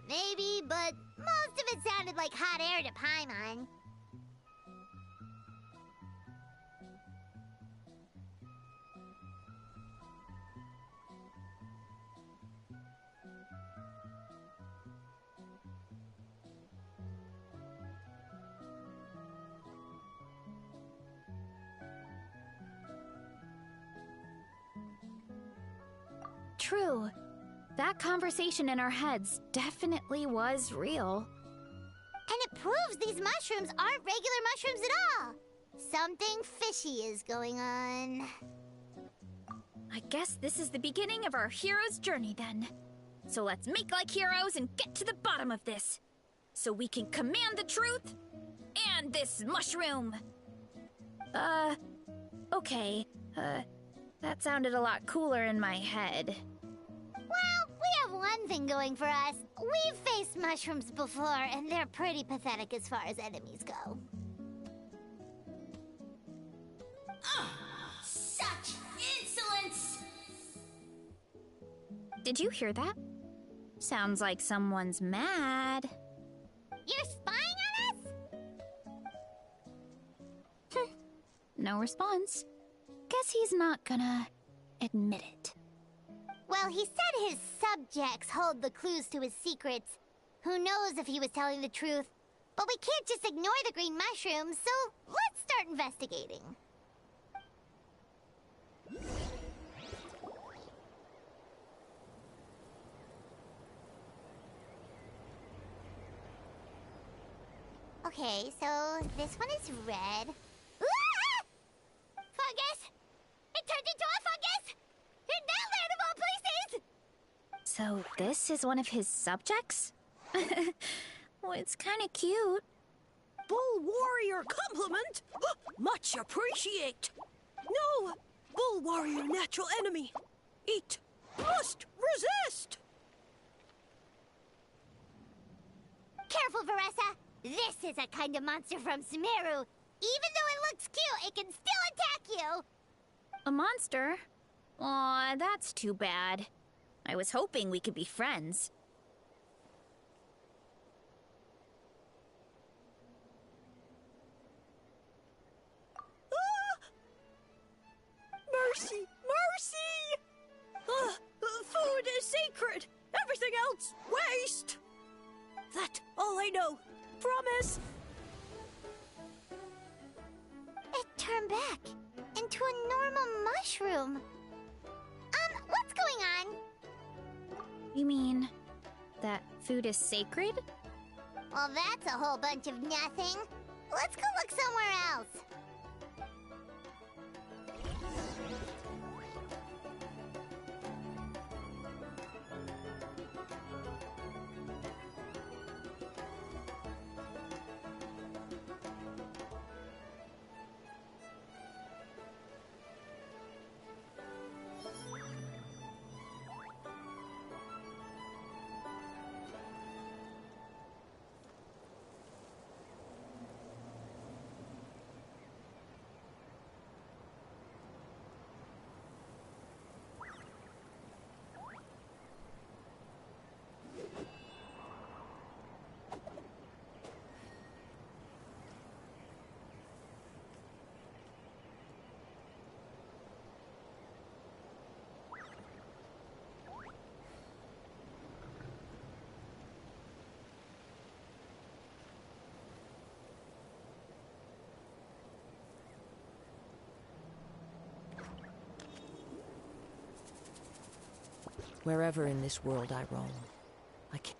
Maybe, but most of it sounded like hot air to Paimon. True. That conversation in our heads definitely was real. And it proves these mushrooms aren't regular mushrooms at all. Something fishy is going on. I guess this is the beginning of our hero's journey then. So let's make like heroes and get to the bottom of this. So we can command the truth and this mushroom. Okay. That sounded a lot cooler in my head. Well, we have one thing going for us. We've faced mushrooms before, and they're pretty pathetic as far as enemies go. Such insolence! Did you hear that? Sounds like someone's mad. You're spying on us? No response. Guess he's not gonna admit it. Well, he said his subjects hold the clues to his secrets. Who knows if he was telling the truth? But we can't just ignore the green mushrooms, so let's start investigating. Okay, so this one is red. Ah! Fungus! It turned into a fungus! In that land of all places! So this is one of his subjects? Well, it's kind of cute. Bull warrior compliment? Much appreciate. No, bull warrior natural enemy. Eat. Must resist. Careful, Veressa! This is a kind of monster from Sumeru. Even though it looks cute, it can still attack you! A monster? Aw, that's too bad. I was hoping we could be friends. Mercy! Mercy! Food is sacred. Everything else, waste. That all I know. Promise. It turned back into a normal mushroom. What's going on? You mean that food is sacred? Well, that's a whole bunch of nothing. Let's go look somewhere else. Wherever in this world I roam, I can't.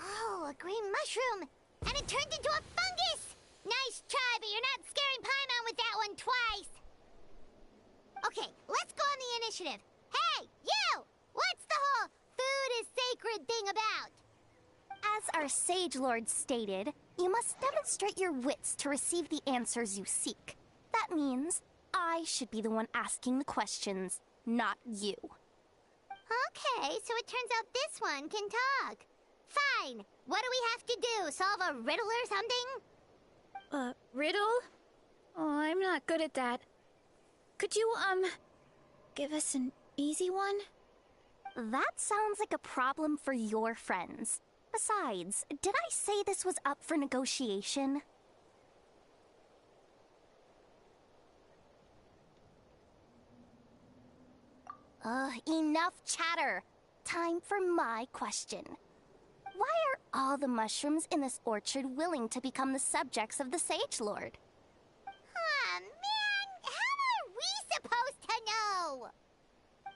Oh, a green mushroom! And it turned into a fungus! Nice try, but you're not scaring Paimon with that one twice! Okay, let's go on the initiative. Hey, you! What's the whole food is sacred thing about? As our Sage Lord stated, you must demonstrate your wits to receive the answers you seek. That means I should be the one asking the questions, not you. Okay, so it turns out this one can talk. Fine. What do we have to do? Solve a riddle or something? Riddle? Oh, I'm not good at that. Could you, give us an easy one? That sounds like a problem for your friends. Besides, did I say this was up for negotiation? Enough chatter. Time for my question. Why are all the mushrooms in this orchard willing to become the subjects of the Sage Lord? Man, how are we supposed to know?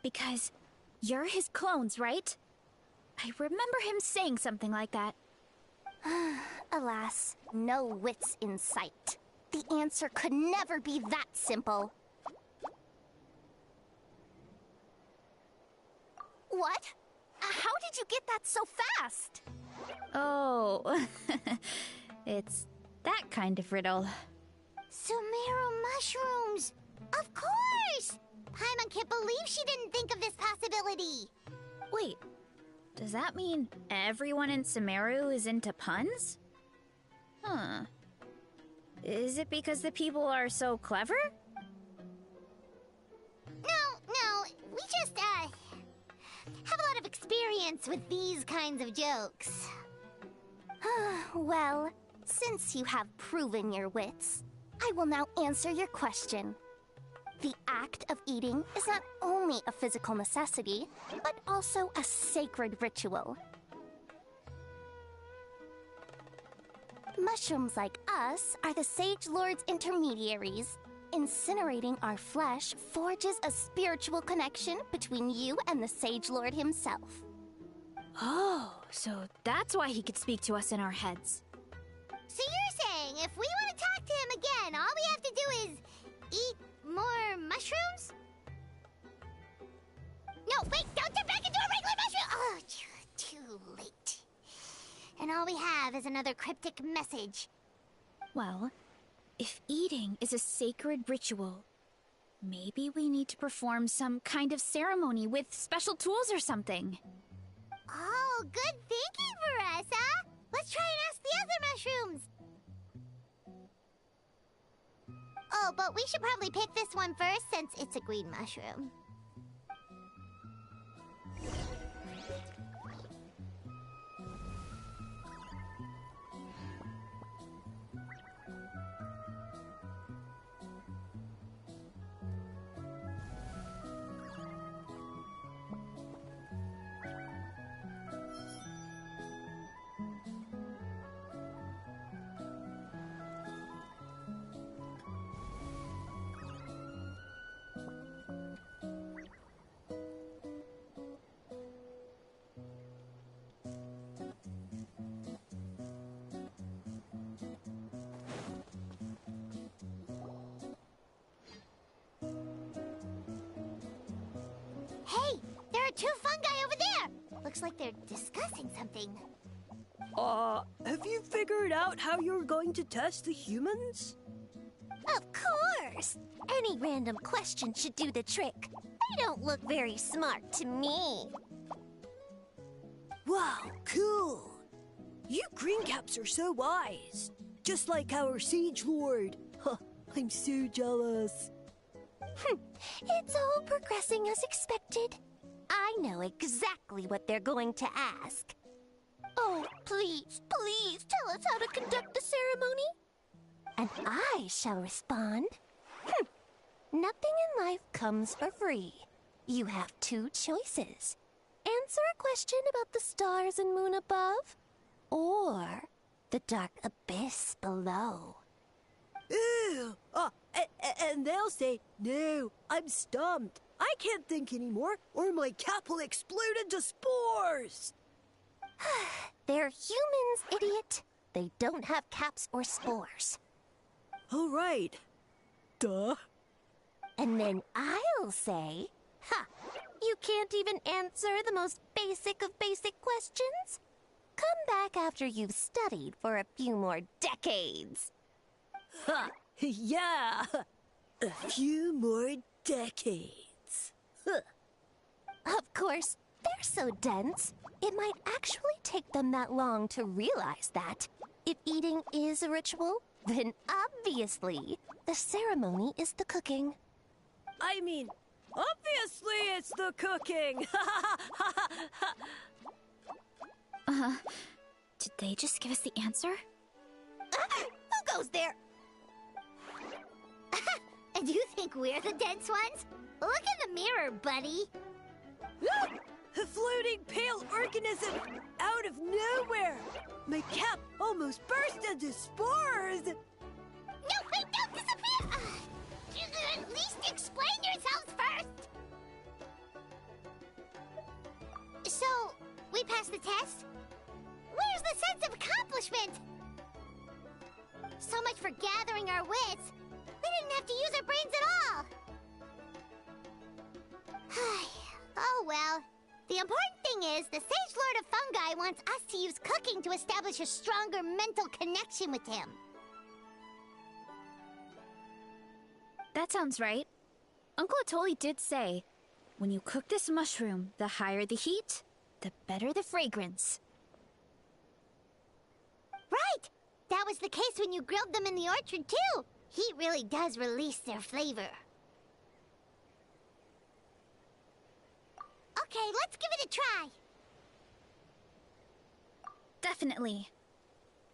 Because you're his clones, right? I remember him saying something like that. Alas, no wits in sight. The answer could never be that simple. What? How did you get that so fast? Oh, it's that kind of riddle. Sumeru mushrooms! Of course! Paimon can't believe she didn't think of this possibility. Wait, does that mean everyone in Sumeru is into puns? Huh. Is it because the people are so clever? No, we just, have a lot of experience with these kinds of jokes. Well, since you have proven your wits, I will now answer your question. The act of eating is not only a physical necessity, but also a sacred ritual. Mushrooms like us are the Sage Lord's intermediaries. Incinerating our flesh forges a spiritual connection between you and the Sage Lord himself. Oh, so that's why he could speak to us in our heads. So you're saying if we want to talk to him again, all we have to do is eat more mushrooms? No, wait, don't turn back into a regular mushroom! Oh, too late. And all we have is another cryptic message. Well, if eating is a sacred ritual, maybe we need to perform some kind of ceremony with special tools or something. Oh, good thinking for us, huh? Let's try and ask the other mushrooms. Oh, but we should probably pick this one first since it's a green mushroom. Hey, there are two fungi over there! Looks like they're discussing something. Have you figured out how you're going to test the humans? Of course! Any random question should do the trick. They don't look very smart to me. Wow, cool! You greencaps are so wise. Just like our Sage Lord. Huh, I'm so jealous. It's all progressing as expected. I know exactly what they're going to ask. Oh, please, please tell us how to conduct the ceremony. And I shall respond. Nothing in life comes for free. You have two choices. Answer a question about the stars and moon above, or the dark abyss below. Ew! And they'll say, no, I'm stumped. I can't think anymore, or my cap will explode into spores. They're humans, idiot. They don't have caps or spores. All right. Duh. And then I'll say, you can't even answer the most basic of basic questions? Come back after you've studied for a few more decades. Ha! Yeah! A few more decades. Of course, they're so dense, it might actually take them that long to realize that. If eating is a ritual, then obviously the ceremony is the cooking. I mean, obviously it's the cooking! Did they just give us the answer? Who goes there? And you think we're the dense ones? Look in the mirror, buddy. A floating pale organism out of nowhere! My cap almost burst into spores! No, wait, don't disappear! At least explain yourselves first! So, we passed the test? Where's the sense of accomplishment? So much for gathering our wits. We didn't have to use our brains at all. Oh well. The important thing is, the Sage Lord of Fungi wants us to use cooking to establish a stronger mental connection with him. That sounds right. Uncle Atoli did say, when you cook this mushroom, the higher the heat, the better the fragrance. Right! That was the case when you grilled them in the orchard, too. Heat really does release their flavor. Okay, let's give it a try. Definitely.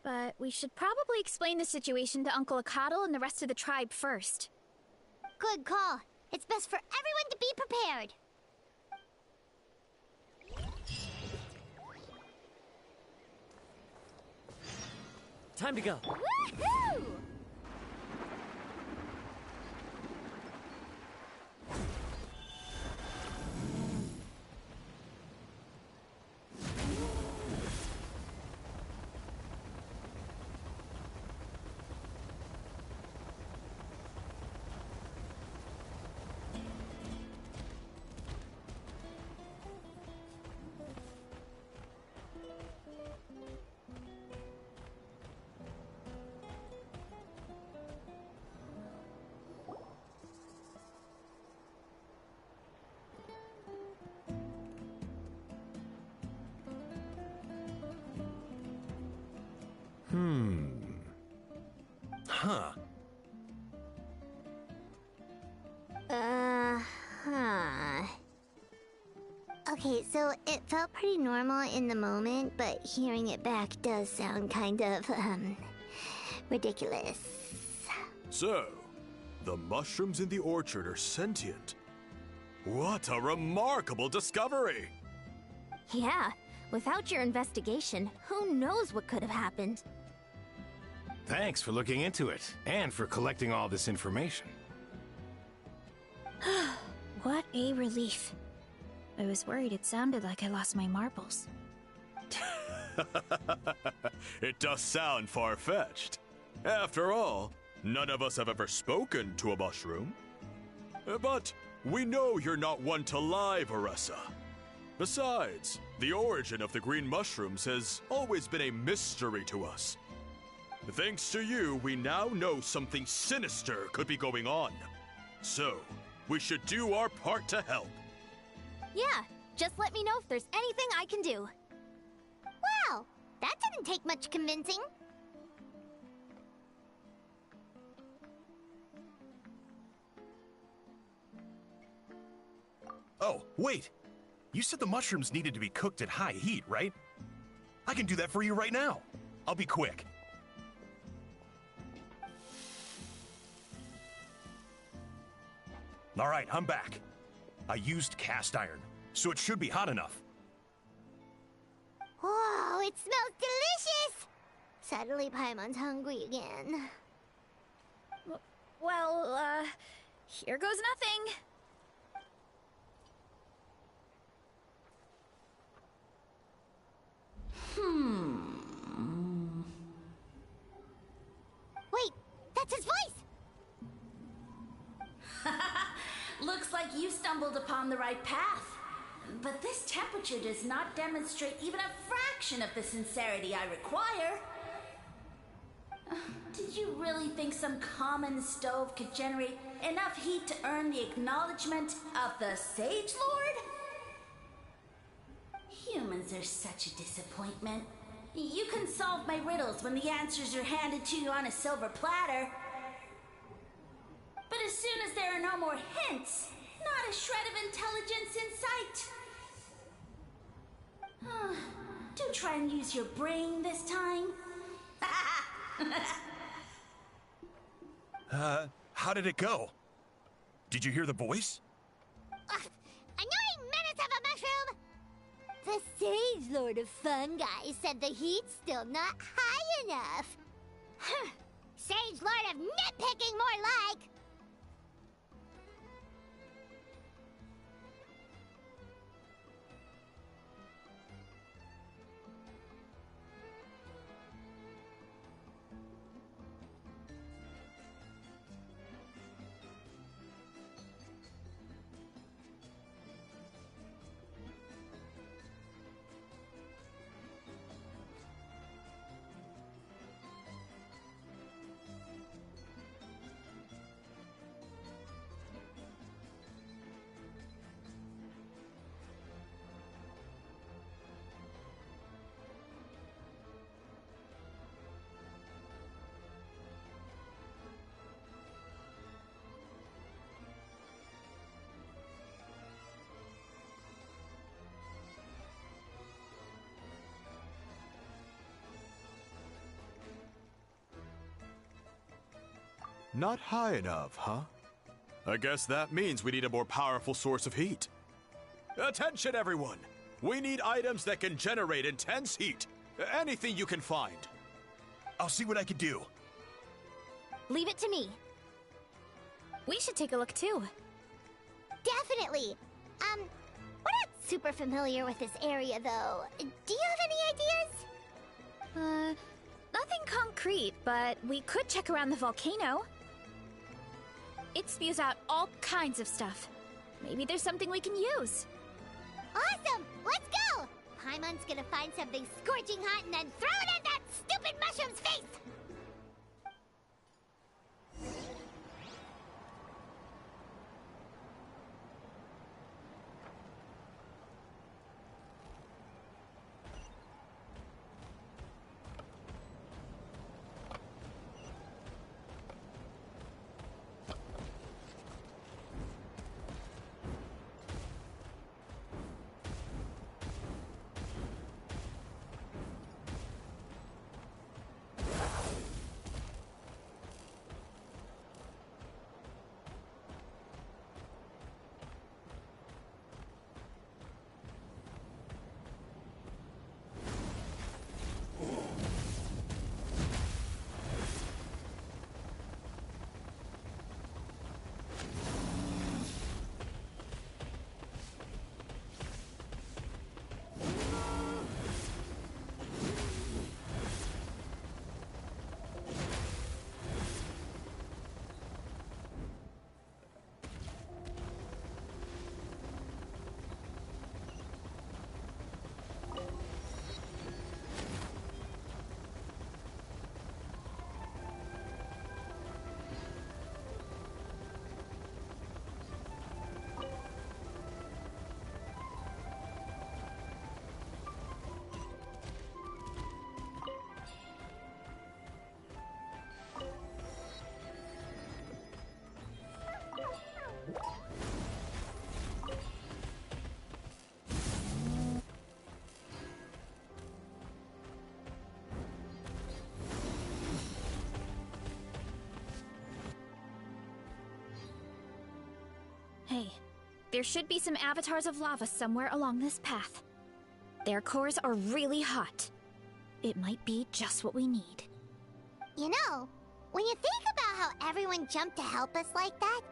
But we should probably explain the situation to Uncle Akadal and the rest of the tribe first. Good call. It's best for everyone to be prepared. time to go. Woohoo! Huh. Huh. Okay, so it felt pretty normal in the moment, but hearing it back does sound kind of, ridiculous. So, the mushrooms in the orchard are sentient. What a remarkable discovery! Yeah, without your investigation, who knows what could have happened? Thanks for looking into it, and for collecting all this information. What a relief. I was worried it sounded like I lost my marbles. It does sound far-fetched. After all, none of us have ever spoken to a mushroom. But we know you're not one to lie, Varessa. Besides, the origin of the green mushrooms has always been a mystery to us. Thanks to you, we now know something sinister could be going on. So, we should do our part to help. Yeah, just let me know if there's anything I can do. Wow, that didn't take much convincing. Oh, wait! You said the mushrooms needed to be cooked at high heat, right? I can do that for you right now. I'll be quick. All right, I'm back. I used cast iron, so it should be hot enough. Whoa, it smells delicious! Suddenly Paimon's hungry again. Well, here goes nothing. Wait, that's his voice! Looks like you stumbled upon the right path. But this temperature does not demonstrate even a fraction of the sincerity I require. Did you really think some common stove could generate enough heat to earn the acknowledgement of the Sage Lord? Humans are such a disappointment. You can solve my riddles when the answers are handed to you on a silver platter. But as soon as there are no more hints, not a shred of intelligence in sight. Do try and use your brain this time. How did it go? Did you hear the voice? Annoying menace of a mushroom! The Sage Lord of Fungi said the heat's still not high enough. Sage Lord of Nitpicking, more like! Not high enough, huh? I guess that means we need a more powerful source of heat. Attention, everyone! We need items that can generate intense heat. Anything you can find. I'll see what I can do. Leave it to me. We should take a look too. Definitely. We're not super familiar with this area, though. Do you have any ideas? Nothing concrete, but we could check around the volcano. It spews out all kinds of stuff. Maybe there's something we can use. Awesome! Let's go! Paimon's gonna find something scorching hot and then throw it at that stupid mushroom's face! Hey, there should be some avatars of lava somewhere along this path. Their cores are really hot. It might be just what we need. You know, when you think about how everyone jumped to help us like that,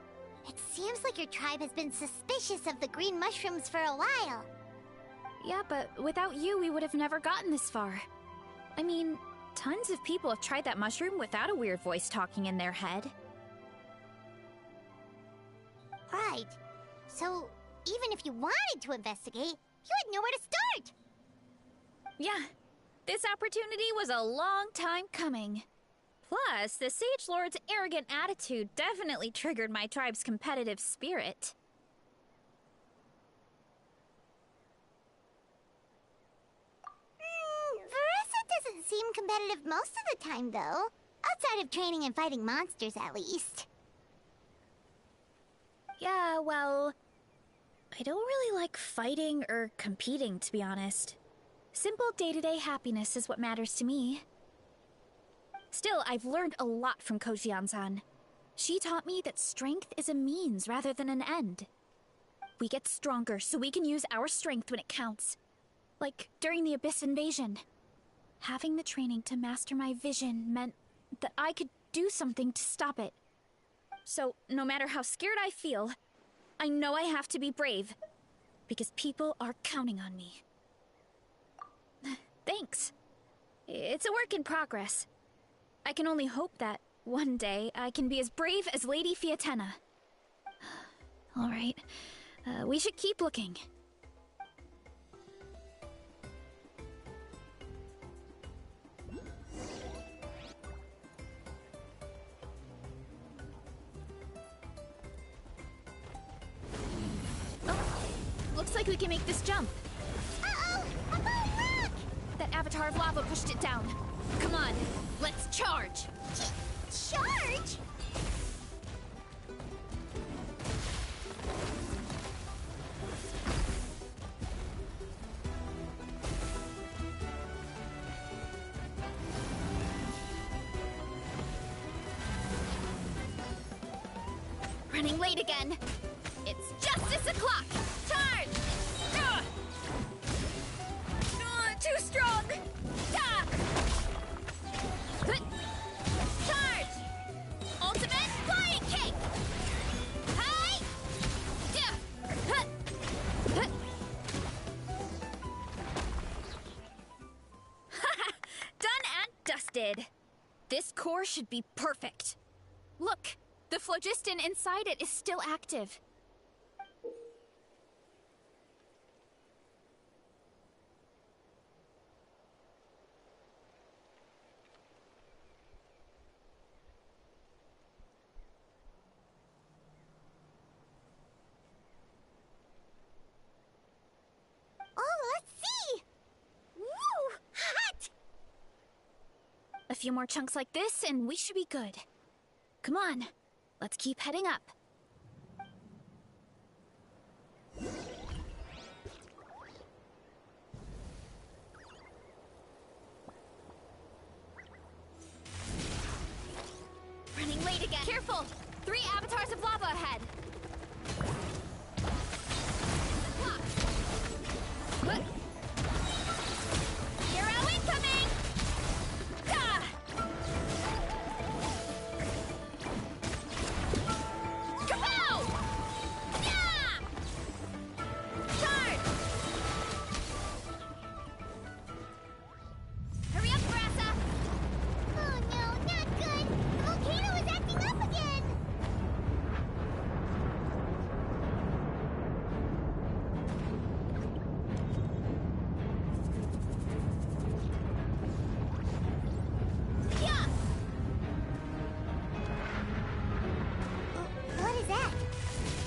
it seems like your tribe has been suspicious of the green mushrooms for a while. Yeah, but without you, we would have never gotten this far. I mean, tons of people have tried that mushroom without a weird voice talking in their head. Right. So, even if you wanted to investigate, you had nowhere to start! Yeah, this opportunity was a long time coming. Plus, the Sage Lord's arrogant attitude definitely triggered my tribe's competitive spirit. Verissa doesn't seem competitive most of the time, though. Outside of training and fighting monsters, at least. Yeah, well, I don't really like fighting or competing, to be honest. Simple day-to-day happiness is what matters to me. Still, I've learned a lot from Kojian-san. She taught me that strength is a means rather than an end. We get stronger so we can use our strength when it counts. Like during the Abyss invasion. Having the training to master my vision meant that I could do something to stop it. So, no matter how scared I feel, I know I have to be brave. Because people are counting on me. Thanks. It's a work in progress. I can only hope that one day I can be as brave as Lady Fiatena. Alright, we should keep looking. Looks like we can make this jump. Uh-oh! A bone rock! That avatar of lava pushed it down. Come on, let's charge! Charge? Running late again. It's justice o'clock. Charge! Too strong. Ah! excited. This core should be perfect. Look, the phlogiston inside it is still active. Oh, let's see! Woo! Hot! A few more chunks like this, and we should be good. Come on, let's keep heading up. Running late again. Careful! 3 avatars of lava ahead. Hero incoming! Ah! Kapow! Yeah! Charge! Hurry up, Brassa! Oh no, not good! The volcano is acting up again! Yeah! What is that?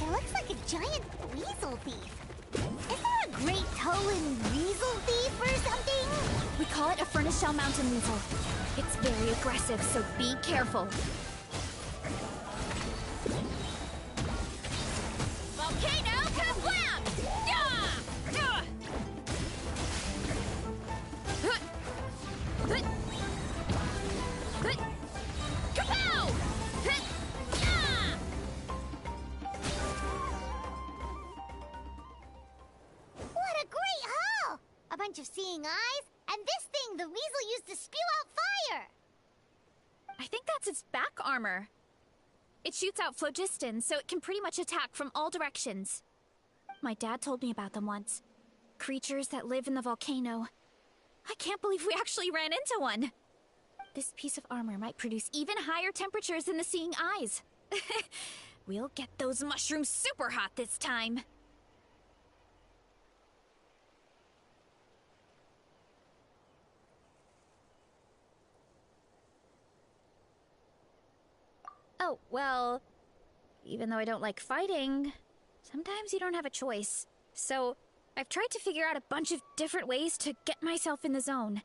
It looks like a giant weasel thief. Is there a great toe-in weasel thief or something? We call it a furnace shell mountain weasel. It's very aggressive, so be careful. Volcano kablam! Yeah! Yeah! Huh! Huh! Huh! Kapow! Huh! Yeah! What a great haul! A bunch of seeing eyes, and this thing the weasel used to spew out fire! I think that's its back armor. It shoots out phlogiston, so it can pretty much attack from all directions. My dad told me about them once. Creatures that live in the volcano. I can't believe we actually ran into one. This piece of armor might produce even higher temperatures than the seeing eyes. We'll get those mushrooms super hot this time. Oh, well, even though I don't like fighting, sometimes you don't have a choice. So, I've tried to figure out a bunch of different ways to get myself in the zone.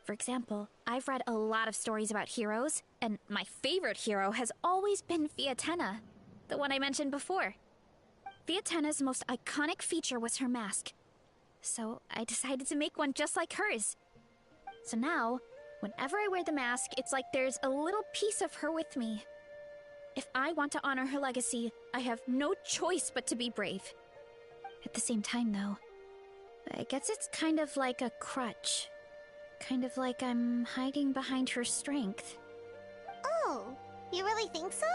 For example, I've read a lot of stories about heroes, and my favorite hero has always been Fiatenna, the one I mentioned before. Fiatenna's most iconic feature was her mask. So, I decided to make one just like hers. So now, whenever I wear the mask, it's like there's a little piece of her with me. If I want to honor her legacy, I have no choice but to be brave. At the same time, though, I guess it's kind of like a crutch. Kind of like I'm hiding behind her strength. Oh, you really think so?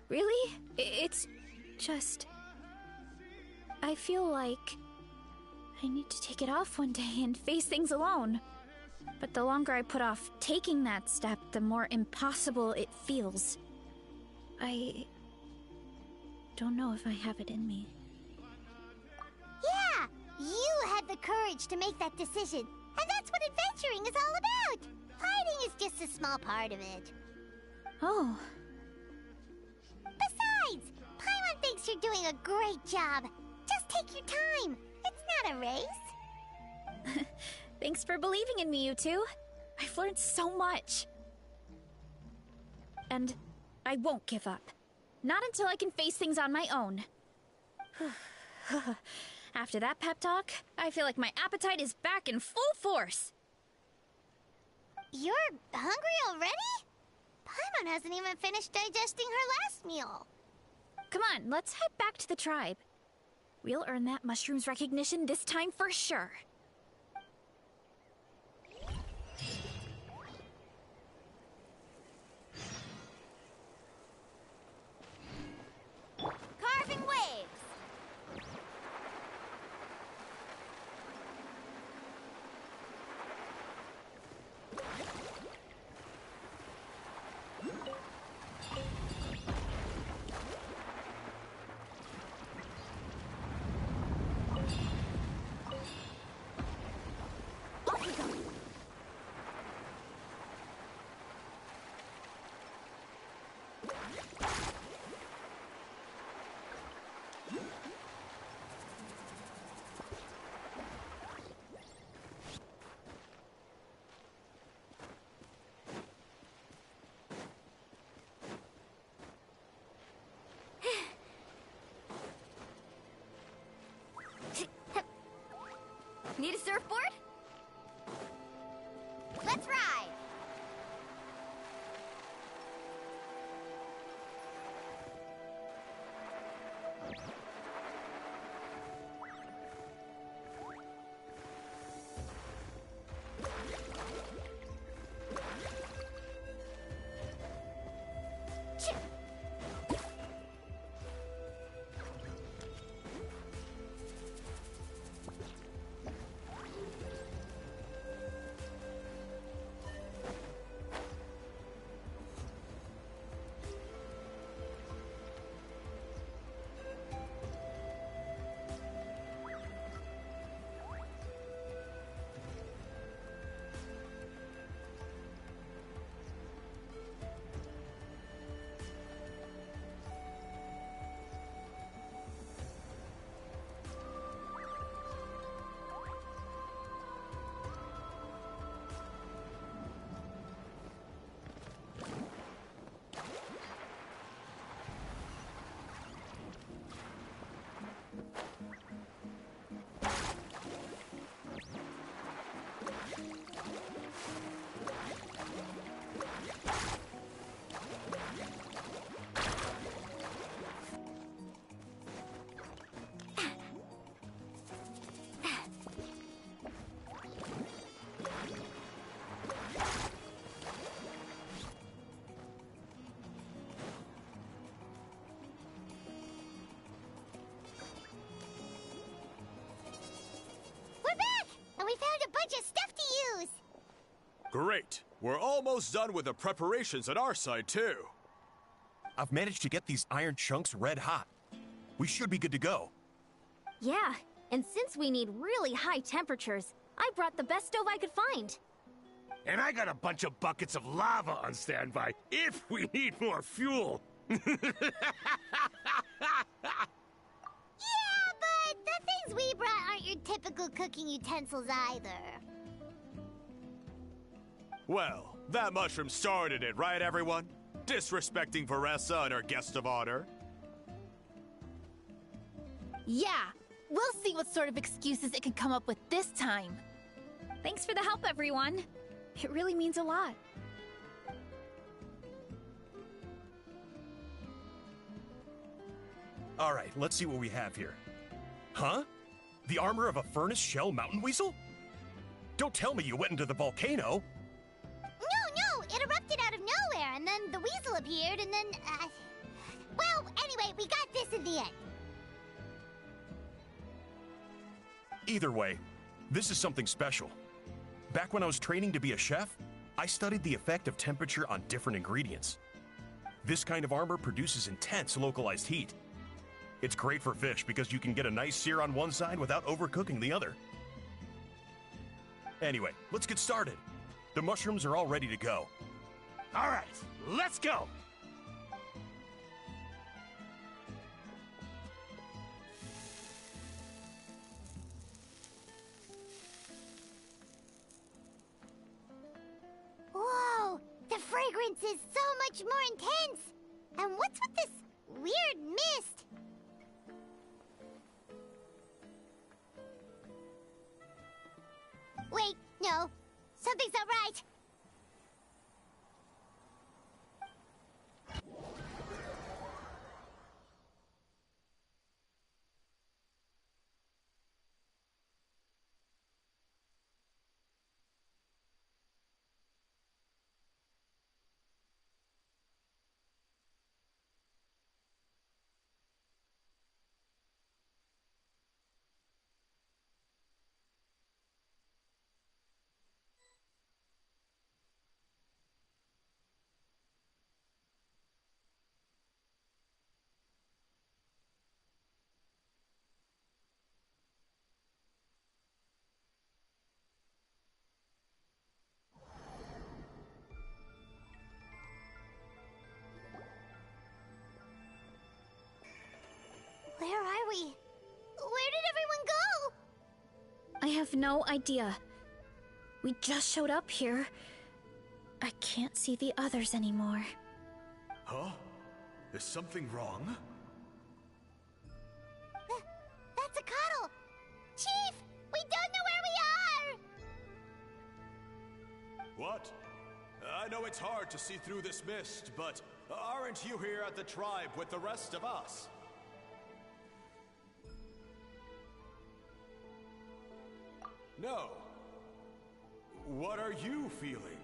Really? It's just... I feel like I need to take it off one day and face things alone. But the longer I put off taking that step, the more impossible it feels. I don't know if I have it in me. Yeah! You had the courage to make that decision. And that's what adventuring is all about! Fighting is just a small part of it. Oh. Besides, Paimon thinks you're doing a great job. Just take your time. It's not a race. Thanks for believing in me, you two. I've learned so much. And I won't give up. Not until I can face things on my own. After that pep talk, I feel like my appetite is back in full force. You're hungry already? Paimon hasn't even finished digesting her last meal. Come on, let's head back to the tribe. We'll earn that mushroom's recognition this time for sure. Carving waves! Off we go! Need a surfboard? Let's ride! Bunch of stuff to use! Great. We're almost done with the preparations on our side, too. I've managed to get these iron chunks red hot. We should be good to go. Yeah, and since we need really high temperatures, I brought the best stove I could find. And I got a bunch of buckets of lava on standby if we need more fuel. Yeah, but the things we brought aren't your typical cooking utensils either. Well, that mushroom started it, right, everyone? Disrespecting Varessa and her guest of honor. Yeah, we'll see what sort of excuses it can come up with this time. Thanks for the help, everyone. It really means a lot. All right, let's see what we have here. Huh? The armor of a furnace shell mountain weasel? Don't tell me you went into the volcano. No, it erupted out of nowhere, and then the weasel appeared, and then, well, anyway, we got this in the end. Either way, this is something special. Back when I was training to be a chef, I studied the effect of temperature on different ingredients. This kind of armor produces intense localized heat. It's great for fish because you can get a nice sear on one side without overcooking the other. Anyway, let's get started. The mushrooms are all ready to go. All right, let's go. Whoa, the fragrance is so much more intense. And what's with this weird mist? Wait, no. Something's not right. we? Where did everyone go? I have no idea. We just showed up here. I can't see the others anymore. Huh? Is something wrong? That's a cuddle! Chief! We don't know where we are! What? I know it's hard to see through this mist, but aren't you here at the tribe with the rest of us? No. What are you feeling?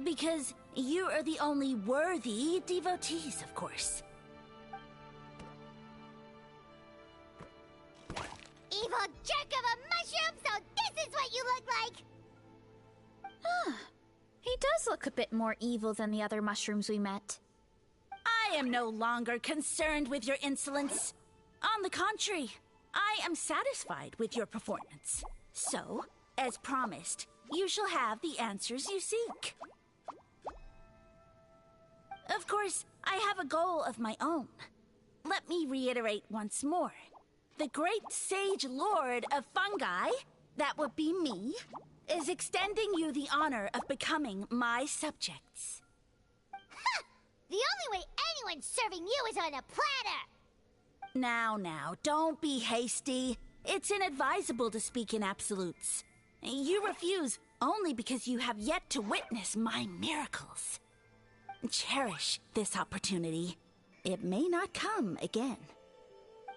Because you are the only worthy devotees, of course. Evil jerk of a mushroom, so this is what you look like! He does look a bit more evil than the other mushrooms we met. I am no longer concerned with your insolence. On the contrary, I am satisfied with your performance. So, as promised, you shall have the answers you seek. Of course, I have a goal of my own. Let me reiterate once more. The great sage lord of fungi, that would be me, is extending you the honor of becoming my subjects. Ha! The only way anyone's serving you is on a platter! Now, don't be hasty. It's inadvisable to speak in absolutes. You refuse only because you have yet to witness my miracles. Cherish this opportunity. It may not come again.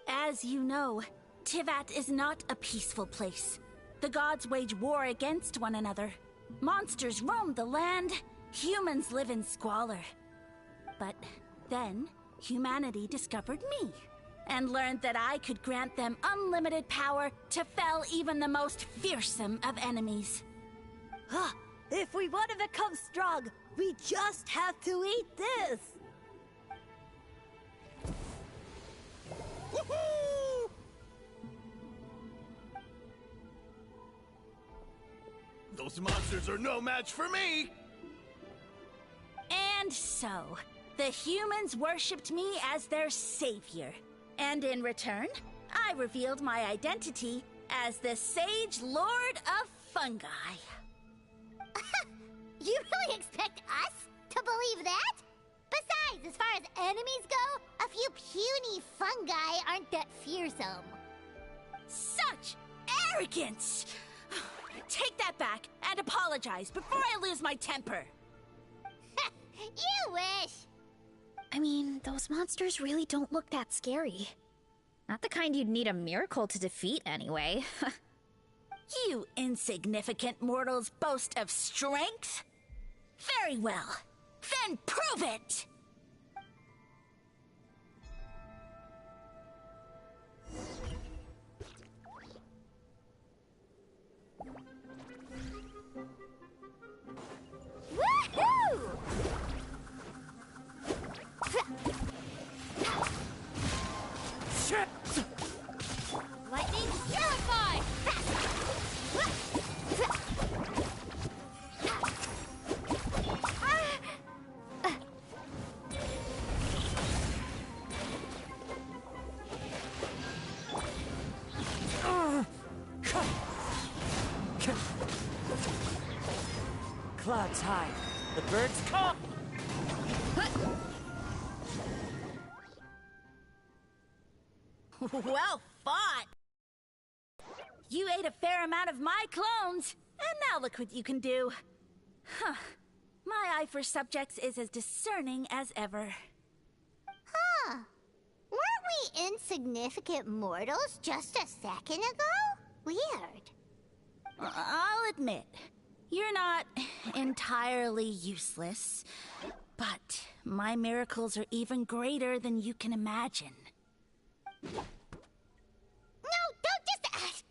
As you know, Tivat is not a peaceful place. The gods wage war against one another. Monsters roam the land. Humans live in squalor. But then, humanity discovered me and learned that I could grant them unlimited power to fell even the most fearsome of enemies. If we want to become strong, we just have to eat this! Woohoo! Those monsters are no match for me! And so, the humans worshipped me as their savior. And in return, I revealed my identity as the Sage Lord of Fungi. You really expect us to believe that? Besides, as far as enemies go, a few puny fungi aren't that fearsome. Such arrogance! Take that back and apologize before I lose my temper. You wish! I mean, those monsters really don't look that scary. Not the kind you'd need a miracle to defeat, anyway. You insignificant mortals boast of strength? Very well. Then prove it! Woohoo! Lightning terrified! Clouds high. The birds come! Well fought! You ate a fair amount of my clones, and now look what you can do. Huh. My eye for subjects is as discerning as ever. Huh. Weren't we insignificant mortals just a second ago? Weird. I'll admit, you're not entirely useless, but my miracles are even greater than you can imagine. No, don't just...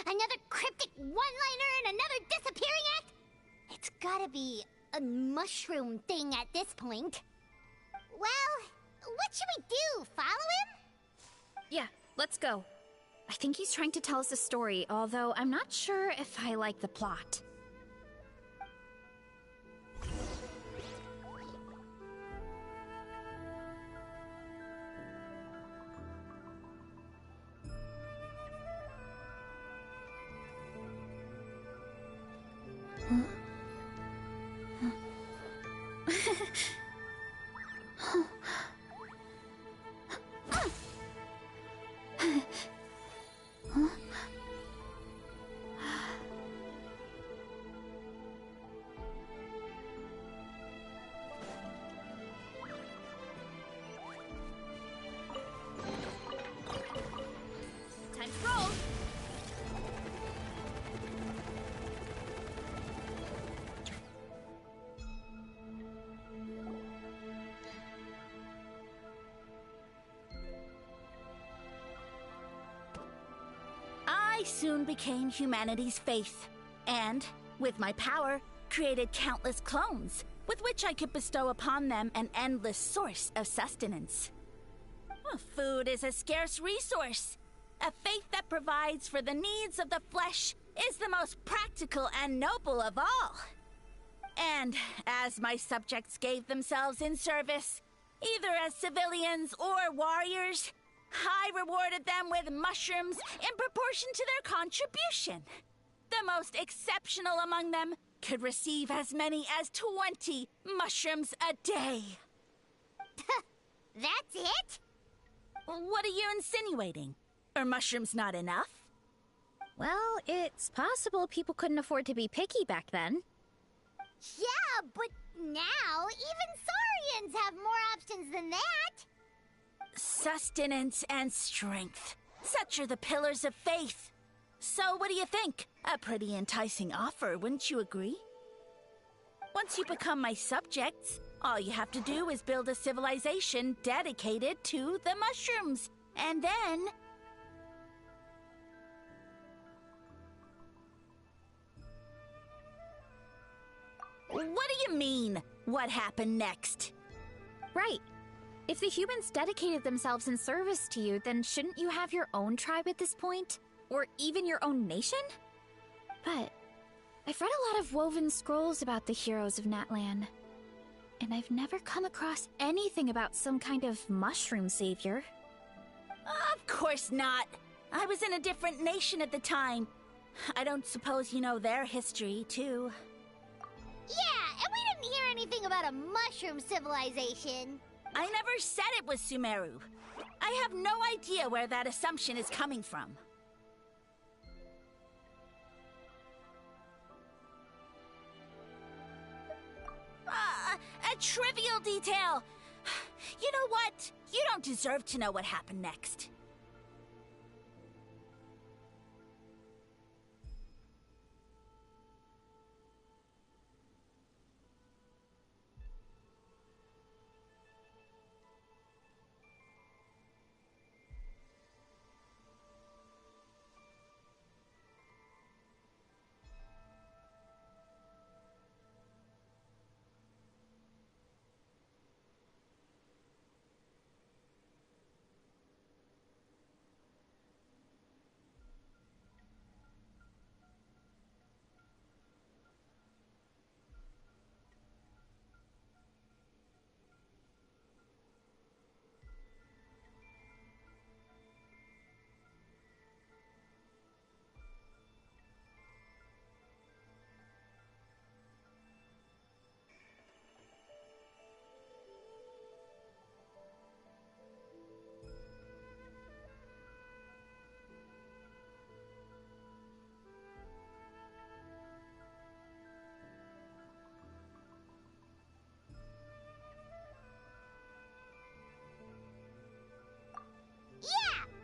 another cryptic one-liner and another disappearing act? It's gotta be a mushroom thing at this point. Well, what should we do? Follow him? Yeah, let's go. I think he's trying to tell us a story, although I'm not sure if I like the plot. Time to roll! I soon became humanity's faith, and, with my power, created countless clones, with which I could bestow upon them an endless source of sustenance. Food is a scarce resource. A faith that provides for the needs of the flesh is the most practical and noble of all. And as my subjects gave themselves in service, either as civilians or warriors, I rewarded them with mushrooms in proportion to their contribution. The most exceptional among them could receive as many as 20 mushrooms a day. That's it? What are you insinuating? Are mushrooms not enough? Well, it's possible people couldn't afford to be picky back then. Yeah, but now even Saurians have more options than that. Sustenance and strength. Such are the pillars of faith. So what do you think? A pretty enticing offer, wouldn't you agree? Once you become my subjects, all you have to do is build a civilization dedicated to the mushrooms. And then... What do you mean, what happened next? Right. If the humans dedicated themselves in service to you, then shouldn't you have your own tribe at this point? Or even your own nation? But I've read a lot of woven scrolls about the heroes of Natlan, and I've never come across anything about some kind of mushroom savior. Of course not. I was in a different nation at the time. I don't suppose you know their history, too. Yeah, and we didn't hear anything about a mushroom civilization. I never said it was Sumeru. I have no idea where that assumption is coming from. A trivial detail. You know what? You don't deserve to know what happened next.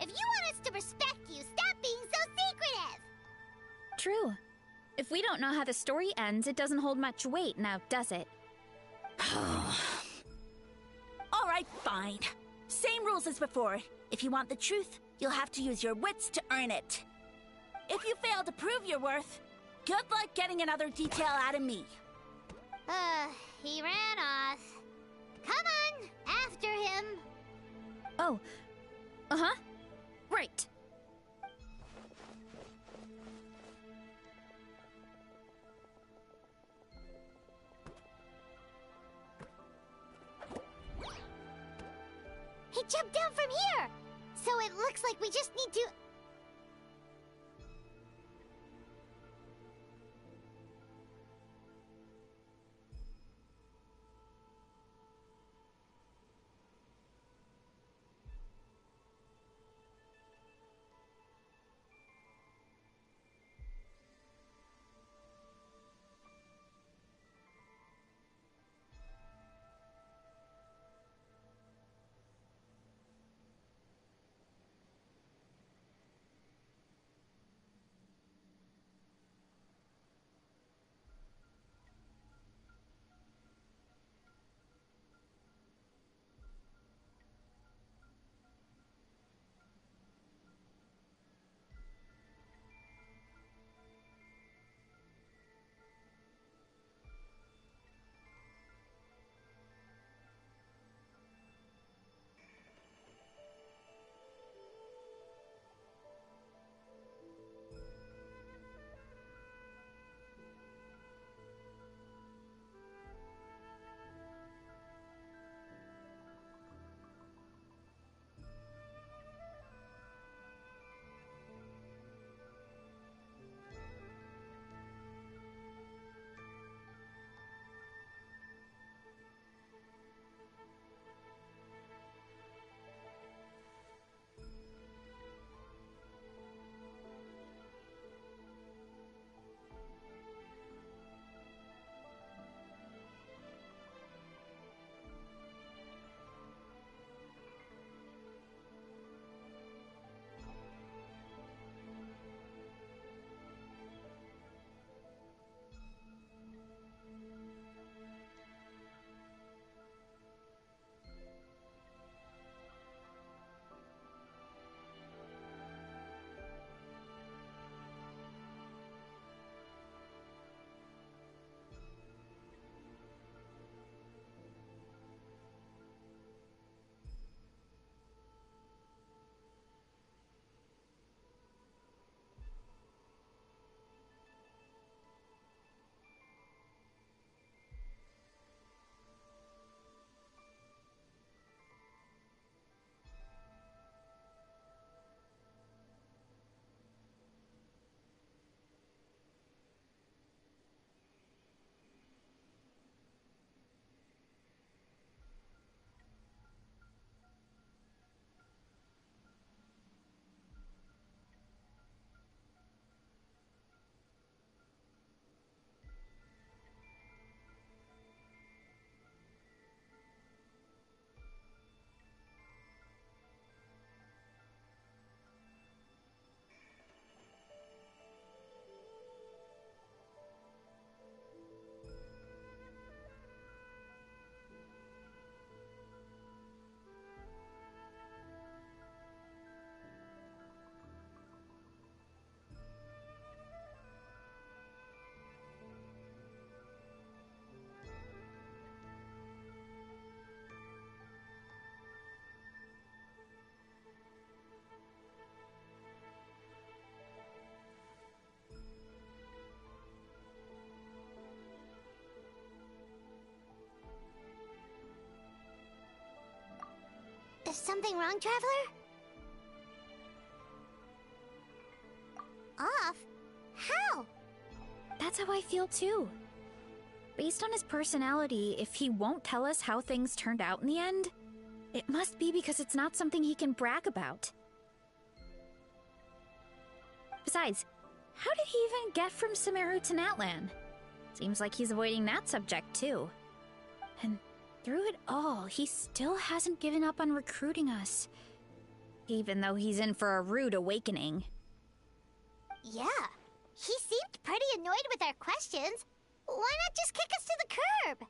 If you want us to respect you, stop being so secretive! True. If we don't know how the story ends, it doesn't hold much weight now, does it? All right, fine. Same rules as before. If you want the truth, you'll have to use your wits to earn it. If you fail to prove your worth, good luck getting another detail out of me. He ran off. Come on, after him. Oh. Uh-huh. Right. He jumped down from here! So it looks like we just need to... Is something wrong, Traveler? Off? How? That's how I feel too. Based on his personality, if he won't tell us how things turned out in the end, it must be because it's not something he can brag about. Besides, how did he even get from Sumeru to Natlan? Seems like he's avoiding that subject too. And through it all, he still hasn't given up on recruiting us. Even though he's in for a rude awakening. Yeah, he seemed pretty annoyed with our questions. Why not just kick us to the curb?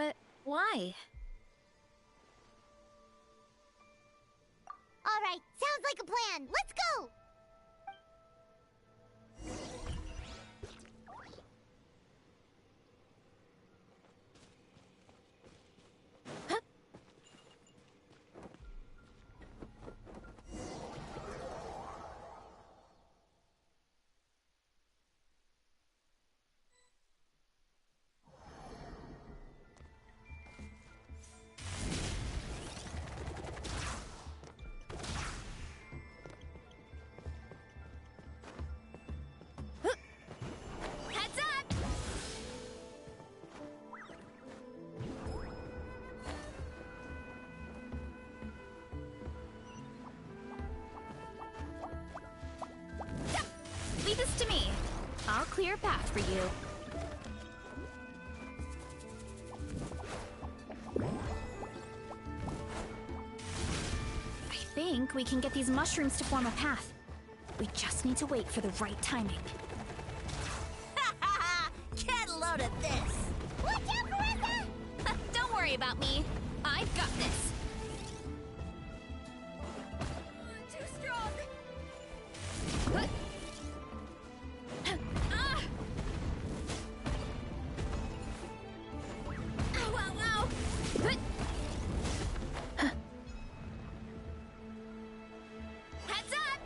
But why? All right, sounds like a plan. Let's go! Heads up! Leave this to me. I'll clear a path for you. I think we can get these mushrooms to form a path. We just need to wait for the right timing. Get a load of this! Watch out, Marissa! Don't worry about me. I've got this. Too strong. Ah! Ow, ow, ow. Heads up!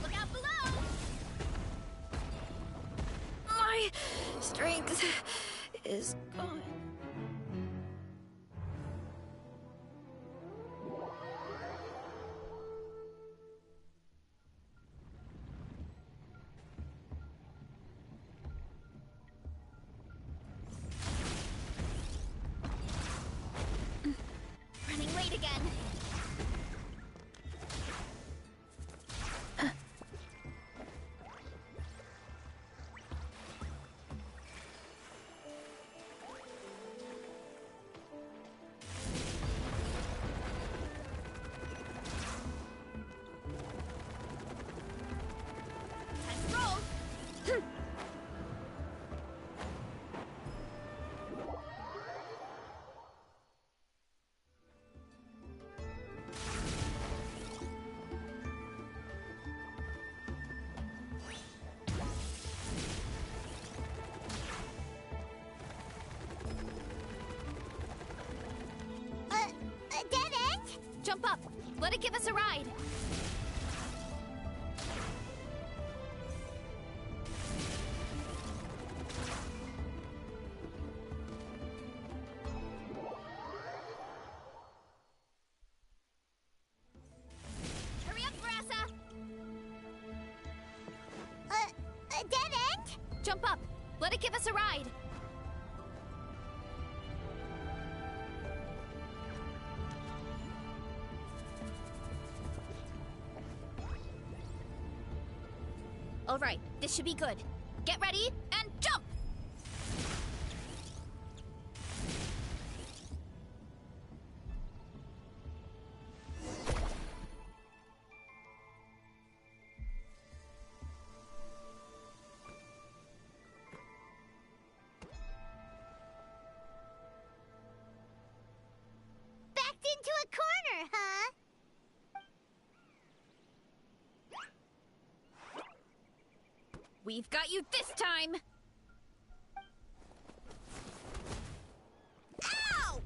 Look out below! My strength is gone. Running late again. Time to roll. A dead end? Jump up. Let it give us a ride. Hurry up, Marissa. A dead end? Jump up. Let it give us a ride. All right, this should be good. Get ready and jump! Backed into a corner, huh? We've got you this time! Ow!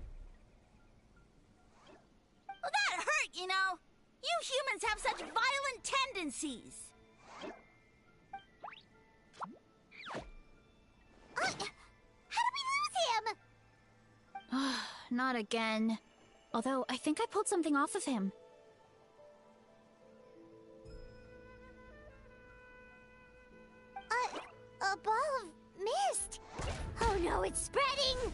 Well, that hurt, you know. You humans have such violent tendencies. How did we lose him? Not again. Although, I think I pulled something off of him. A ball of mist. Oh no, it's spreading!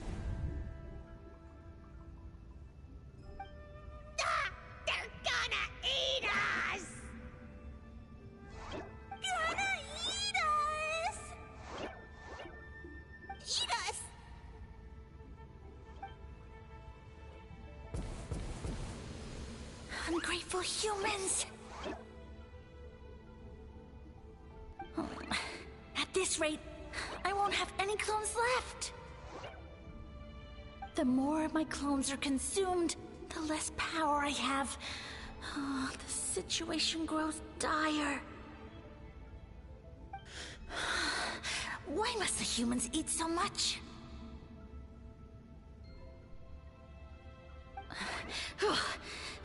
Ah! They're gonna eat us! Gonna eat us! Eat us! Ungrateful humans! At this rate, I won't have any clones left. The more my clones are consumed, the less power I have. Oh, the situation grows dire. Why must the humans eat so much?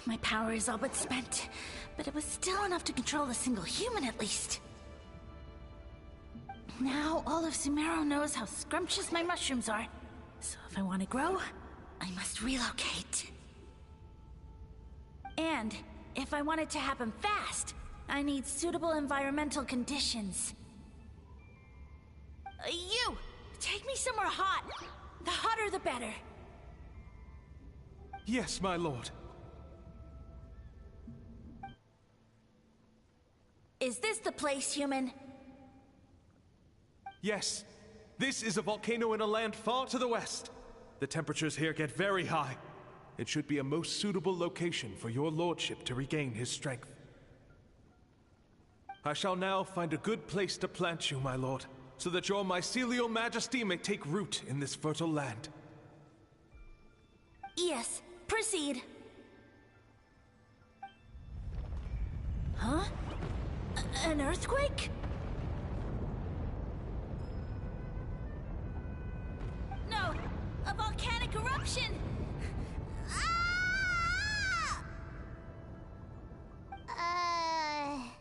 My power is all but spent, but it was still enough to control a single human at least. Now all of Sumeru knows how scrumptious my mushrooms are, so if I want to grow, I must relocate. And if I want it to happen fast, I need suitable environmental conditions. You! Take me somewhere hot! The hotter the better. Yes, my lord. Is this the place, human? Yes. This is a volcano in a land far to the west. The temperatures here get very high. It should be a most suitable location for your lordship to regain his strength. I shall now find a good place to plant you, my lord, so that your mycelial majesty may take root in this fertile land. Yes, proceed. Huh? An earthquake? No! A volcanic eruption! Ah!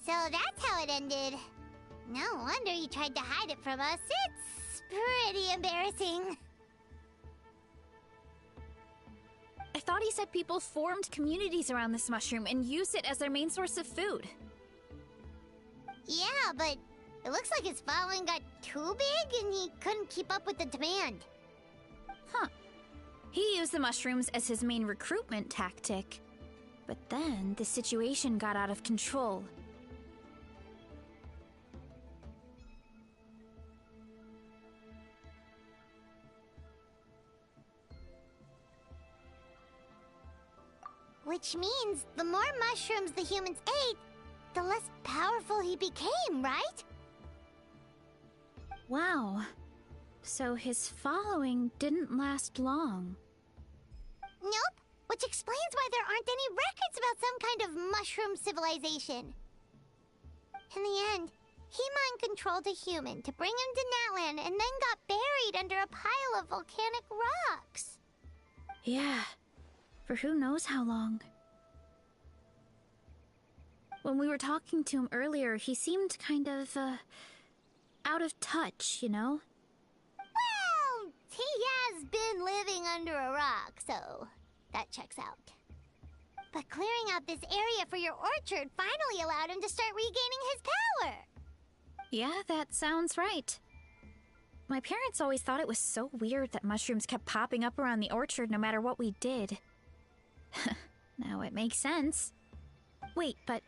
So that's how it ended. No wonder you tried to hide it from us. It's pretty embarrassing. I thought he said people formed communities around this mushroom and used it as their main source of food. Yeah, but it looks like his following got too big and he couldn't keep up with the demand. Huh. He used the mushrooms as his main recruitment tactic. But then the situation got out of control. Which means the more mushrooms the humans ate, the less powerful he became, right? Wow. So his following didn't last long. Nope, which explains why there aren't any records about some kind of mushroom civilization. In the end, he mind-controlled a human to bring him to Natlan and then got buried under a pile of volcanic rocks. Yeah. For who knows how long. When we were talking to him earlier, he seemed kind of, out of touch, you know? Well, he has been living under a rock, so that checks out. But clearing out this area for your orchard finally allowed him to start regaining his power. Yeah, that sounds right. My parents always thought it was so weird that mushrooms kept popping up around the orchard no matter what we did. Now it makes sense. Wait, but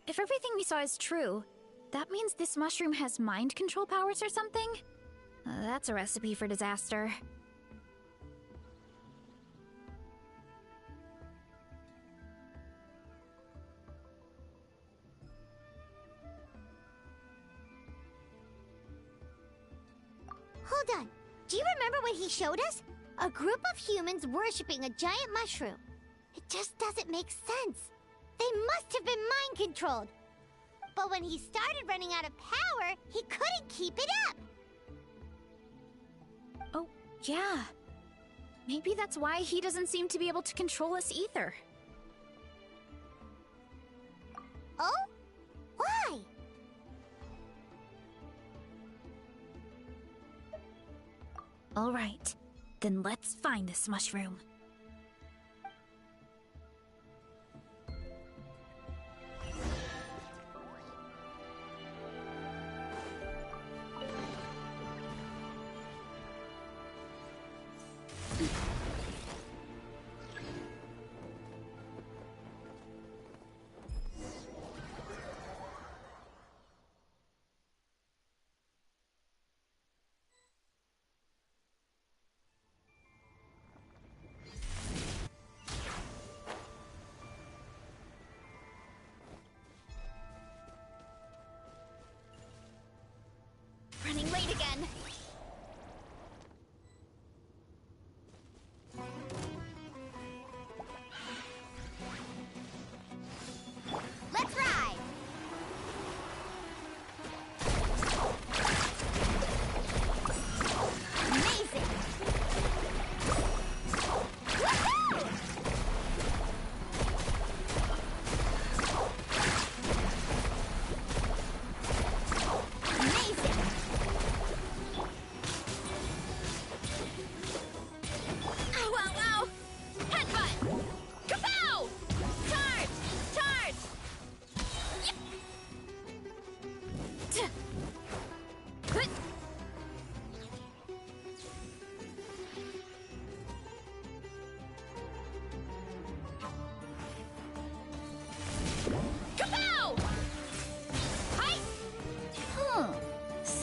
if everything we saw is true, that means this mushroom has mind control powers or something? That's a recipe for disaster. Hold on. Do you remember what he showed us? A group of humans worshipping a giant mushroom. It just doesn't make sense. They must have been mind-controlled. But when he started running out of power, he couldn't keep it up. Oh, yeah. Maybe that's why he doesn't seem to be able to control us either. Oh? Why? All right, then let's find this mushroom.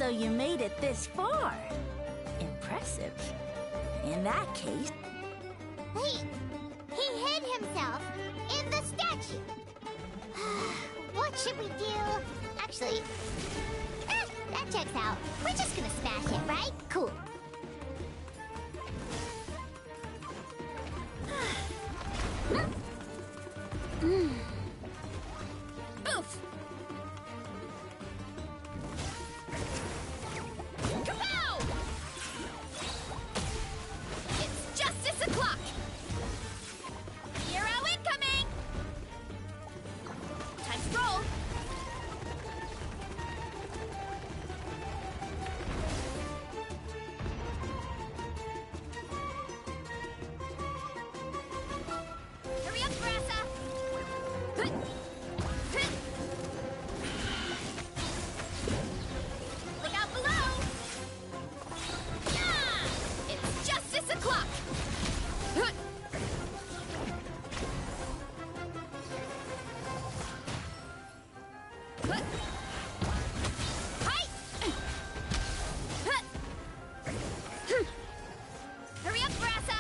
So you made it this far. Impressive. In that case... He hid himself in the statue. What should we do? Actually, that checks out. We're just gonna smash it, right? Cool. Oof! Kapow! It's justice o'clock! Hero incoming! Time to roll! Hurry up, Grassa! Look out below! Yeah! It's justice o'clock! Hurry up, Grassa!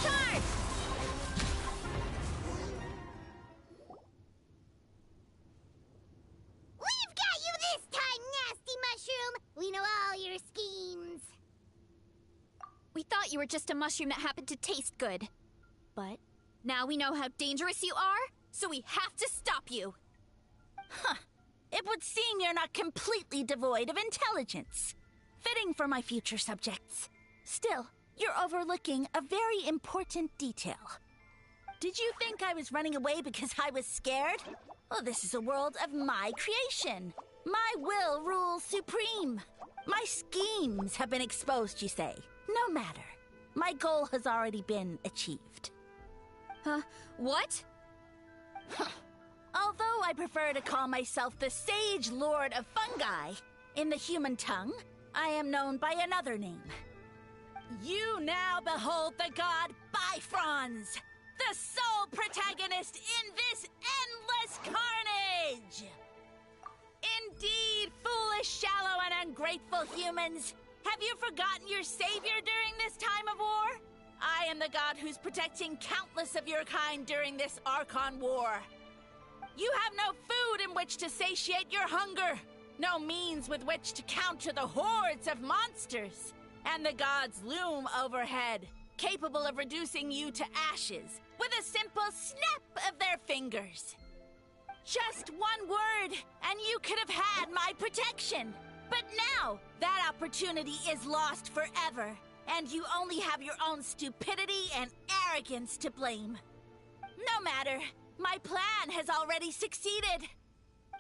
Charge! We've got you this time, nasty mushroom! We know all your schemes. We thought you were just a mushroom that happened to taste good. But now we know how dangerous you are, so we have to stop you. Huh. It would seem you're not completely devoid of intelligence. Fitting for my future subjects. Still, you're overlooking a very important detail. Did you think I was running away because I was scared? Well, this is a world of my creation. My will rules supreme. My schemes have been exposed, you say. No matter. My goal has already been achieved. What? Although I prefer to call myself the Sage Lord of Fungi, in the human tongue, I am known by another name. You now behold the god Bifrons, the sole protagonist in this endless carnage! Indeed, foolish, shallow, and ungrateful humans, have you forgotten your savior during this time of war? I am the god who's protecting countless of your kind during this Archon War. You have no food in which to satiate your hunger, no means with which to counter the hordes of monsters, and the gods loom overhead, capable of reducing you to ashes with a simple snap of their fingers. Just one word, and you could have had my protection. But now, that opportunity is lost forever, and you only have your own stupidity and arrogance to blame. No matter, my plan has already succeeded.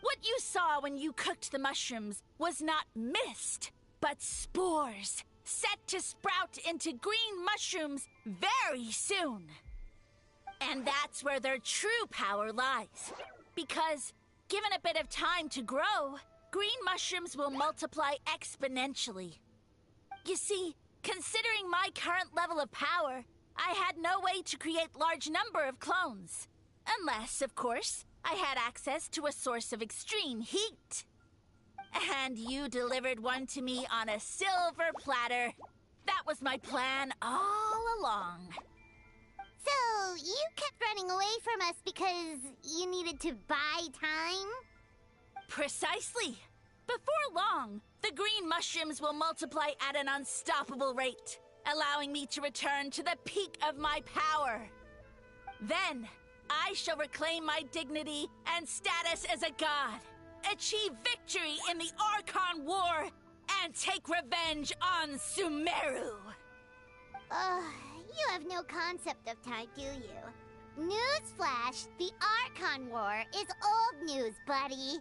What you saw when you cooked the mushrooms was not mist, but spores, set to sprout into green mushrooms very soon. And that's where their true power lies. Because, given a bit of time to grow, green mushrooms will multiply exponentially. You see, considering my current level of power, I had no way to create large number of clones. Unless, of course, I had access to a source of extreme heat. And you delivered one to me on a silver platter. That was my plan all along. So, you kept running away from us because you needed to buy time? Precisely. Before long, the green mushrooms will multiply at an unstoppable rate, allowing me to return to the peak of my power. Then, I shall reclaim my dignity and status as a god, achieve victory in the Archon War, and take revenge on Sumeru. You have no concept of time, do you? Newsflash, the Archon War is old news, buddy.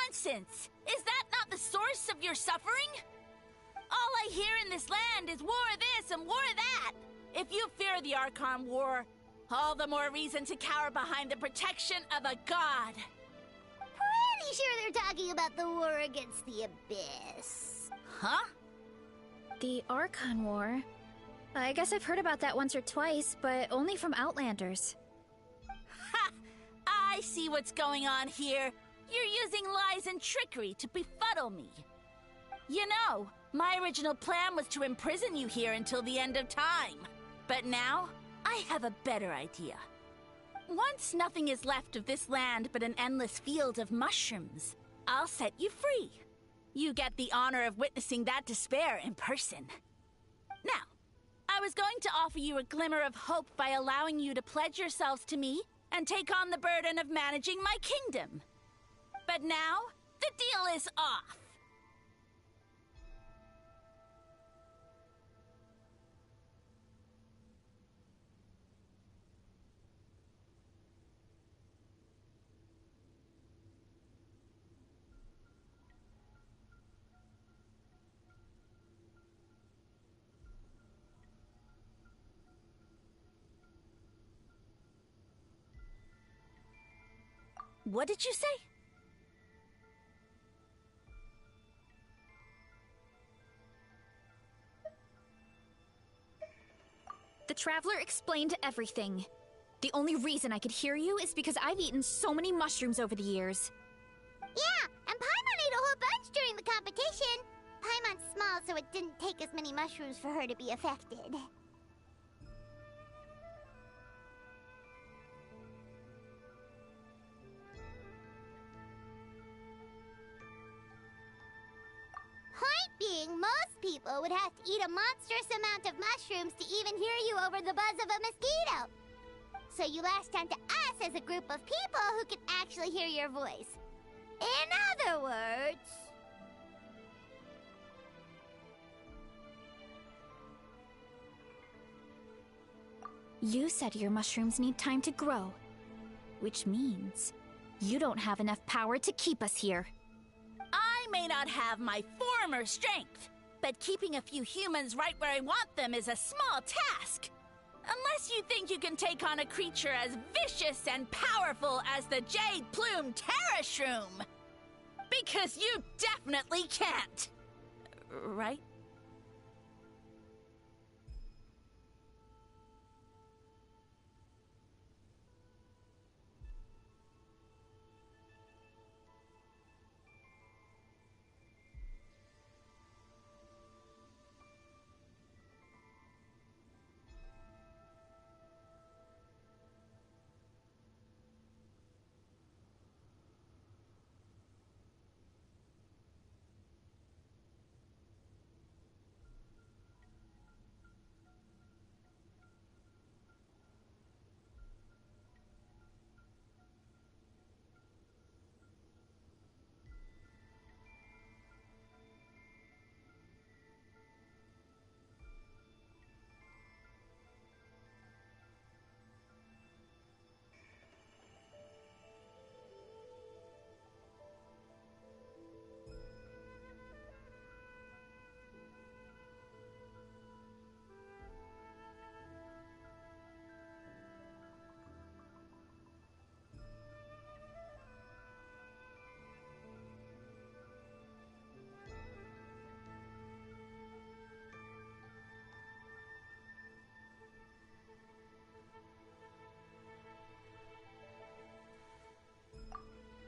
Nonsense! Is that not the source of your suffering? All I hear in this land is war this and war that. If you fear the Archon War, all the more reason to cower behind the protection of a god. Pretty sure they're talking about the war against the Abyss. Huh? The Archon War? I guess I've heard about that once or twice, but only from Outlanders. Ha! I see what's going on here. You're using lies and trickery to befuddle me. You know, my original plan was to imprison you here until the end of time. But now, I have a better idea. Once nothing is left of this land but an endless field of mushrooms, I'll set you free. You get the honor of witnessing that despair in person. Now, I was going to offer you a glimmer of hope by allowing you to pledge yourselves to me and take on the burden of managing my kingdom. But now, the deal is off. What did you say? The Traveler explained everything. The only reason I could hear you is because I've eaten so many mushrooms over the years. Yeah, and Paimon ate a whole bunch during the competition. Paimon's small, so it didn't take as many mushrooms for her to be affected. Point being, most people would have to eat a monstrous amount of mushrooms to even hear you over the buzz of a mosquito. So you latched onto us as a group of people who can actually hear your voice. In other words... You said your mushrooms need time to grow, which means you don't have enough power to keep us here. I may not have my former strength, but keeping a few humans right where I want them is a small task. Unless you think you can take on a creature as vicious and powerful as the Jade-Plume Terrashroom. Because you definitely can't. Right?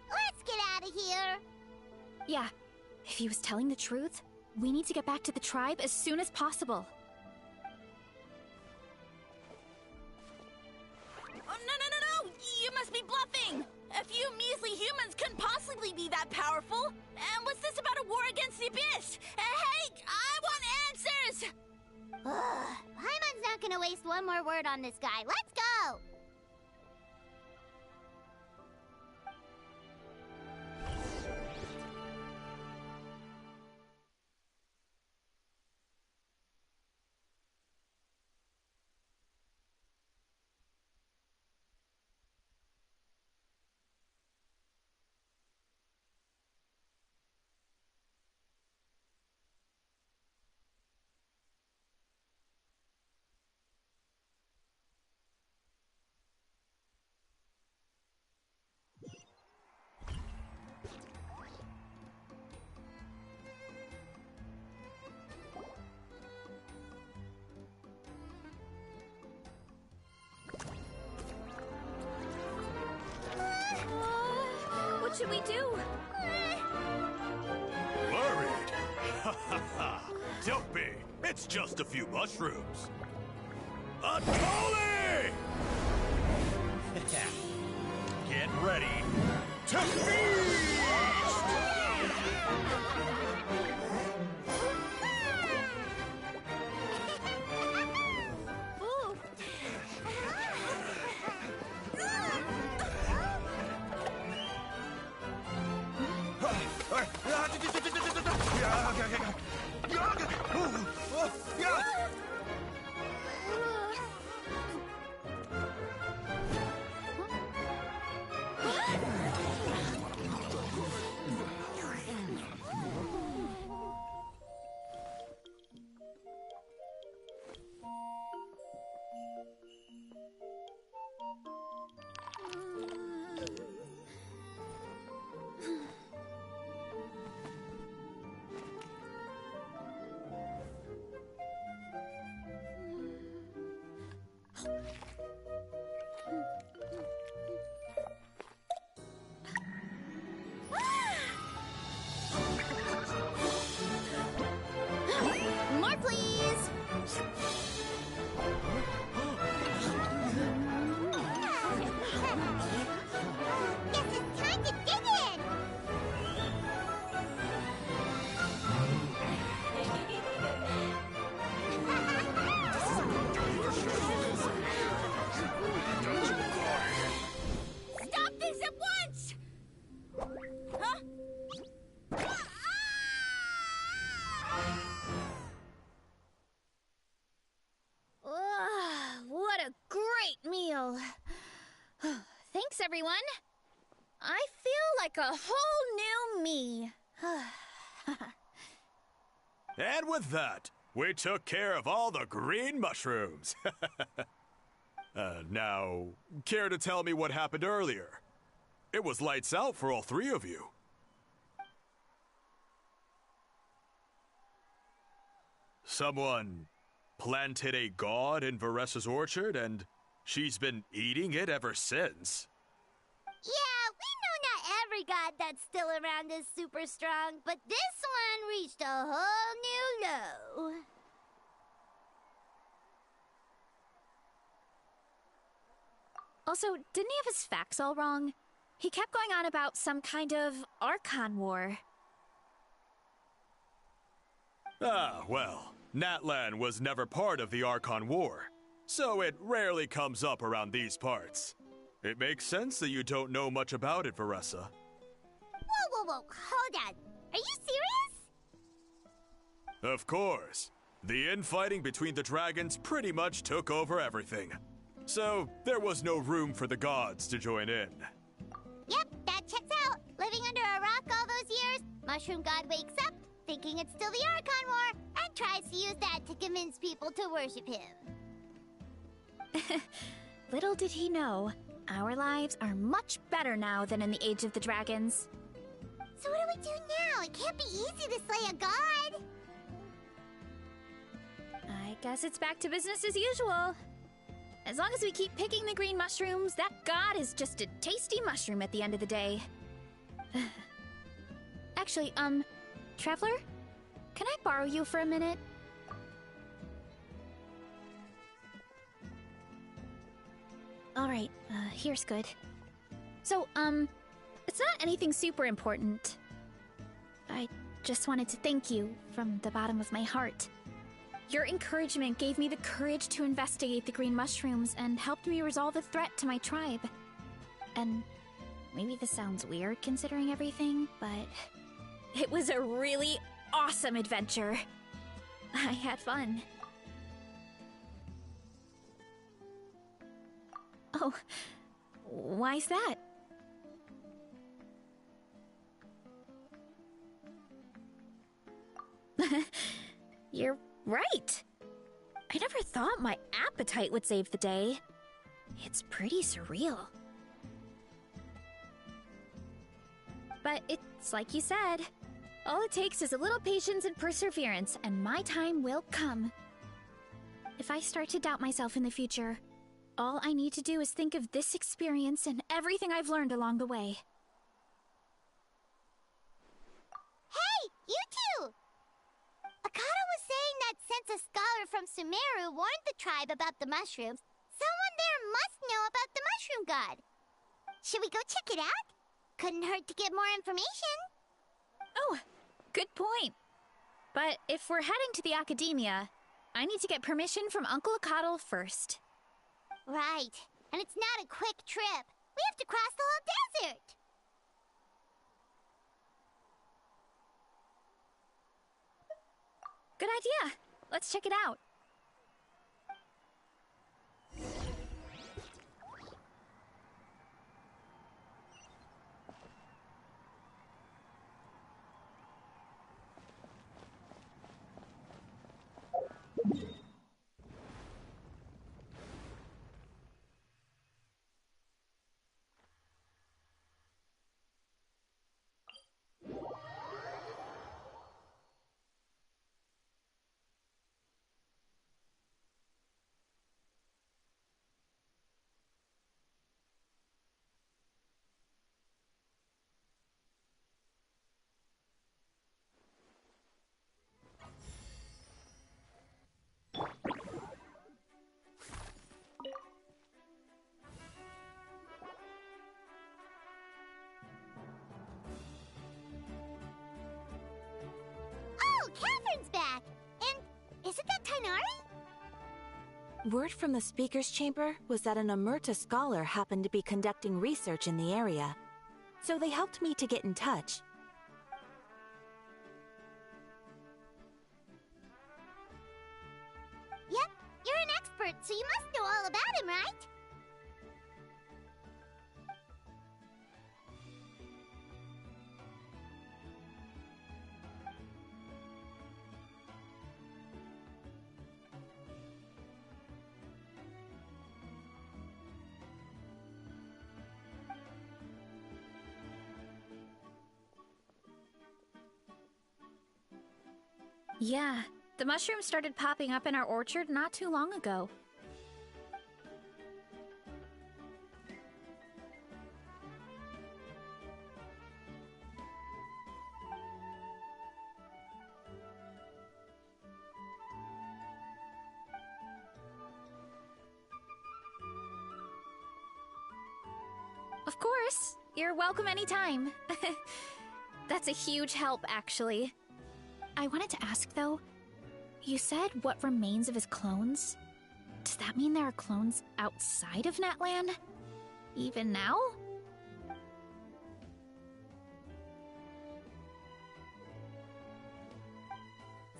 Let's get out of here! Yeah, if he was telling the truth, we need to get back to the tribe as soon as possible. Oh, no! You must be bluffing! A few measly humans couldn't possibly be that powerful! And what's this about a war against the Abyss? Hey, I want answers! Paimon's not gonna waste one more word on this guy. Let's go! should we do? Worried? Ha ha ha! Don't be! It's just a few mushrooms. A Tolly! Get ready to feast! More, please! Guess it's time to dig in! Stop this at once! Huh? What a great meal! Thanks, everyone. I feel like a whole new me. And with that, we took care of all the green mushrooms. Now, care to tell me what happened earlier? It was lights out for all three of you. Someone planted a god in Varessa's orchard, and she's been eating it ever since. Yeah, we know not every god that's still around is super strong, but this one reached a whole new low. Also, didn't he have his facts all wrong? He kept going on about some kind of Archon War. Ah, well, Natlan was never part of the Archon War, so it rarely comes up around these parts. It makes sense that you don't know much about it, Varessa. Whoa, hold on. Are you serious? Of course. The infighting between the dragons pretty much took over everything. So, there was no room for the gods to join in. Yep, that checks out. Living under a rock all those years, Mushroom God wakes up, thinking it's still the Archon War, and tries to use that to convince people to worship him. Little did he know, our lives are much better now than in the Age of the Dragons. So what do we do now? It can't be easy to slay a god. I guess it's back to business as usual. As long as we keep picking the green mushrooms, that god is just a tasty mushroom at the end of the day. Actually, Traveler? Can I borrow you for a minute? Alright, here's good. So, it's not anything super important. I just wanted to thank you from the bottom of my heart. Your encouragement gave me the courage to investigate the green mushrooms and helped me resolve a threat to my tribe. And maybe this sounds weird considering everything, but it was a really awesome adventure. I had fun. Oh, why's that? You're right. I never thought my appetite would save the day. It's pretty surreal. But it's like you said. All it takes is a little patience and perseverance, and my time will come. If I start to doubt myself in the future, all I need to do is think of this experience and everything I've learned along the way. Sumeru warned the tribe about the mushrooms, someone there must know about the mushroom god. Should we go check it out? Couldn't hurt to get more information. Oh, good point. But if we're heading to the academia, I need to get permission from Uncle Akatl first. Right. And it's not a quick trip. We have to cross the whole desert. Good idea. Let's check it out. Oh, Catherine's back! And isn't that Tainari? Word from the speaker's chamber was that an Omerta scholar happened to be conducting research in the area. So they helped me to get in touch. Yep, you're an expert, so you must know all about him, right? Yeah, the mushrooms started popping up in our orchard not too long ago. Of course, you're welcome anytime. That's a huge help, actually. I wanted to ask, though, you said what remains of his clones? Does that mean there are clones outside of Natlan? Even now?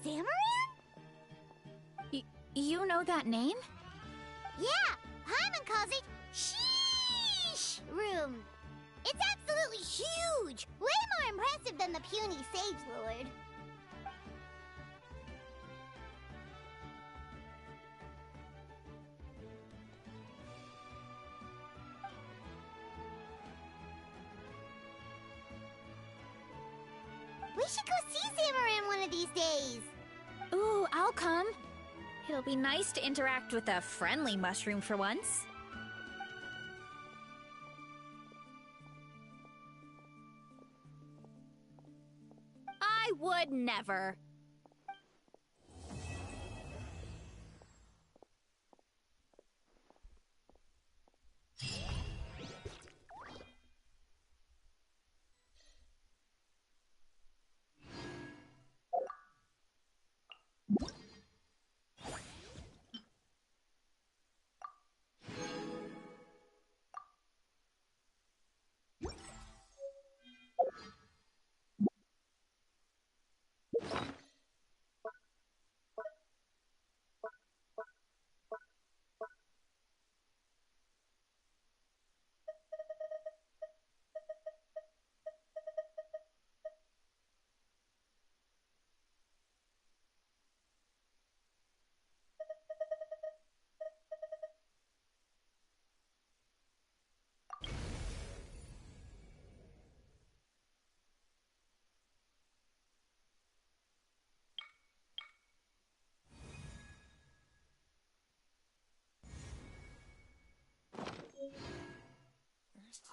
Zamarin? You know that name? Yeah, Paimon calls it Sheesh Room. It's absolutely huge! Way more impressive than the puny Sage Lord. We should go see Zamarin one of these days. Ooh, I'll come. It'll be nice to interact with a friendly mushroom for once. I would never.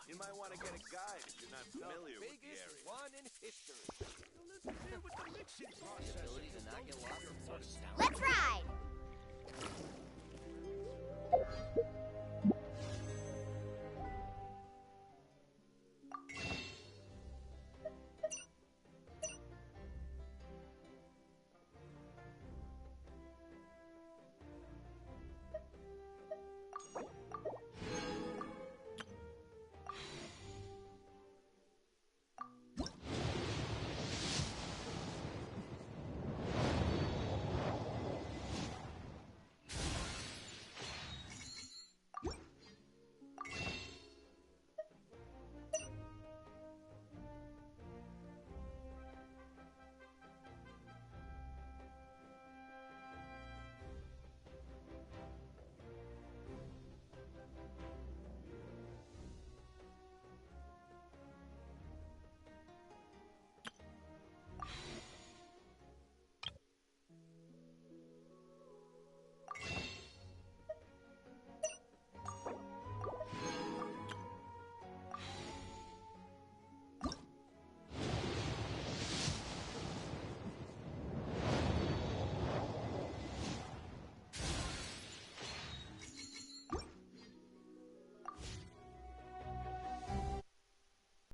You might want to get a guide if you're not familiar with the area. One in history. Let's ride!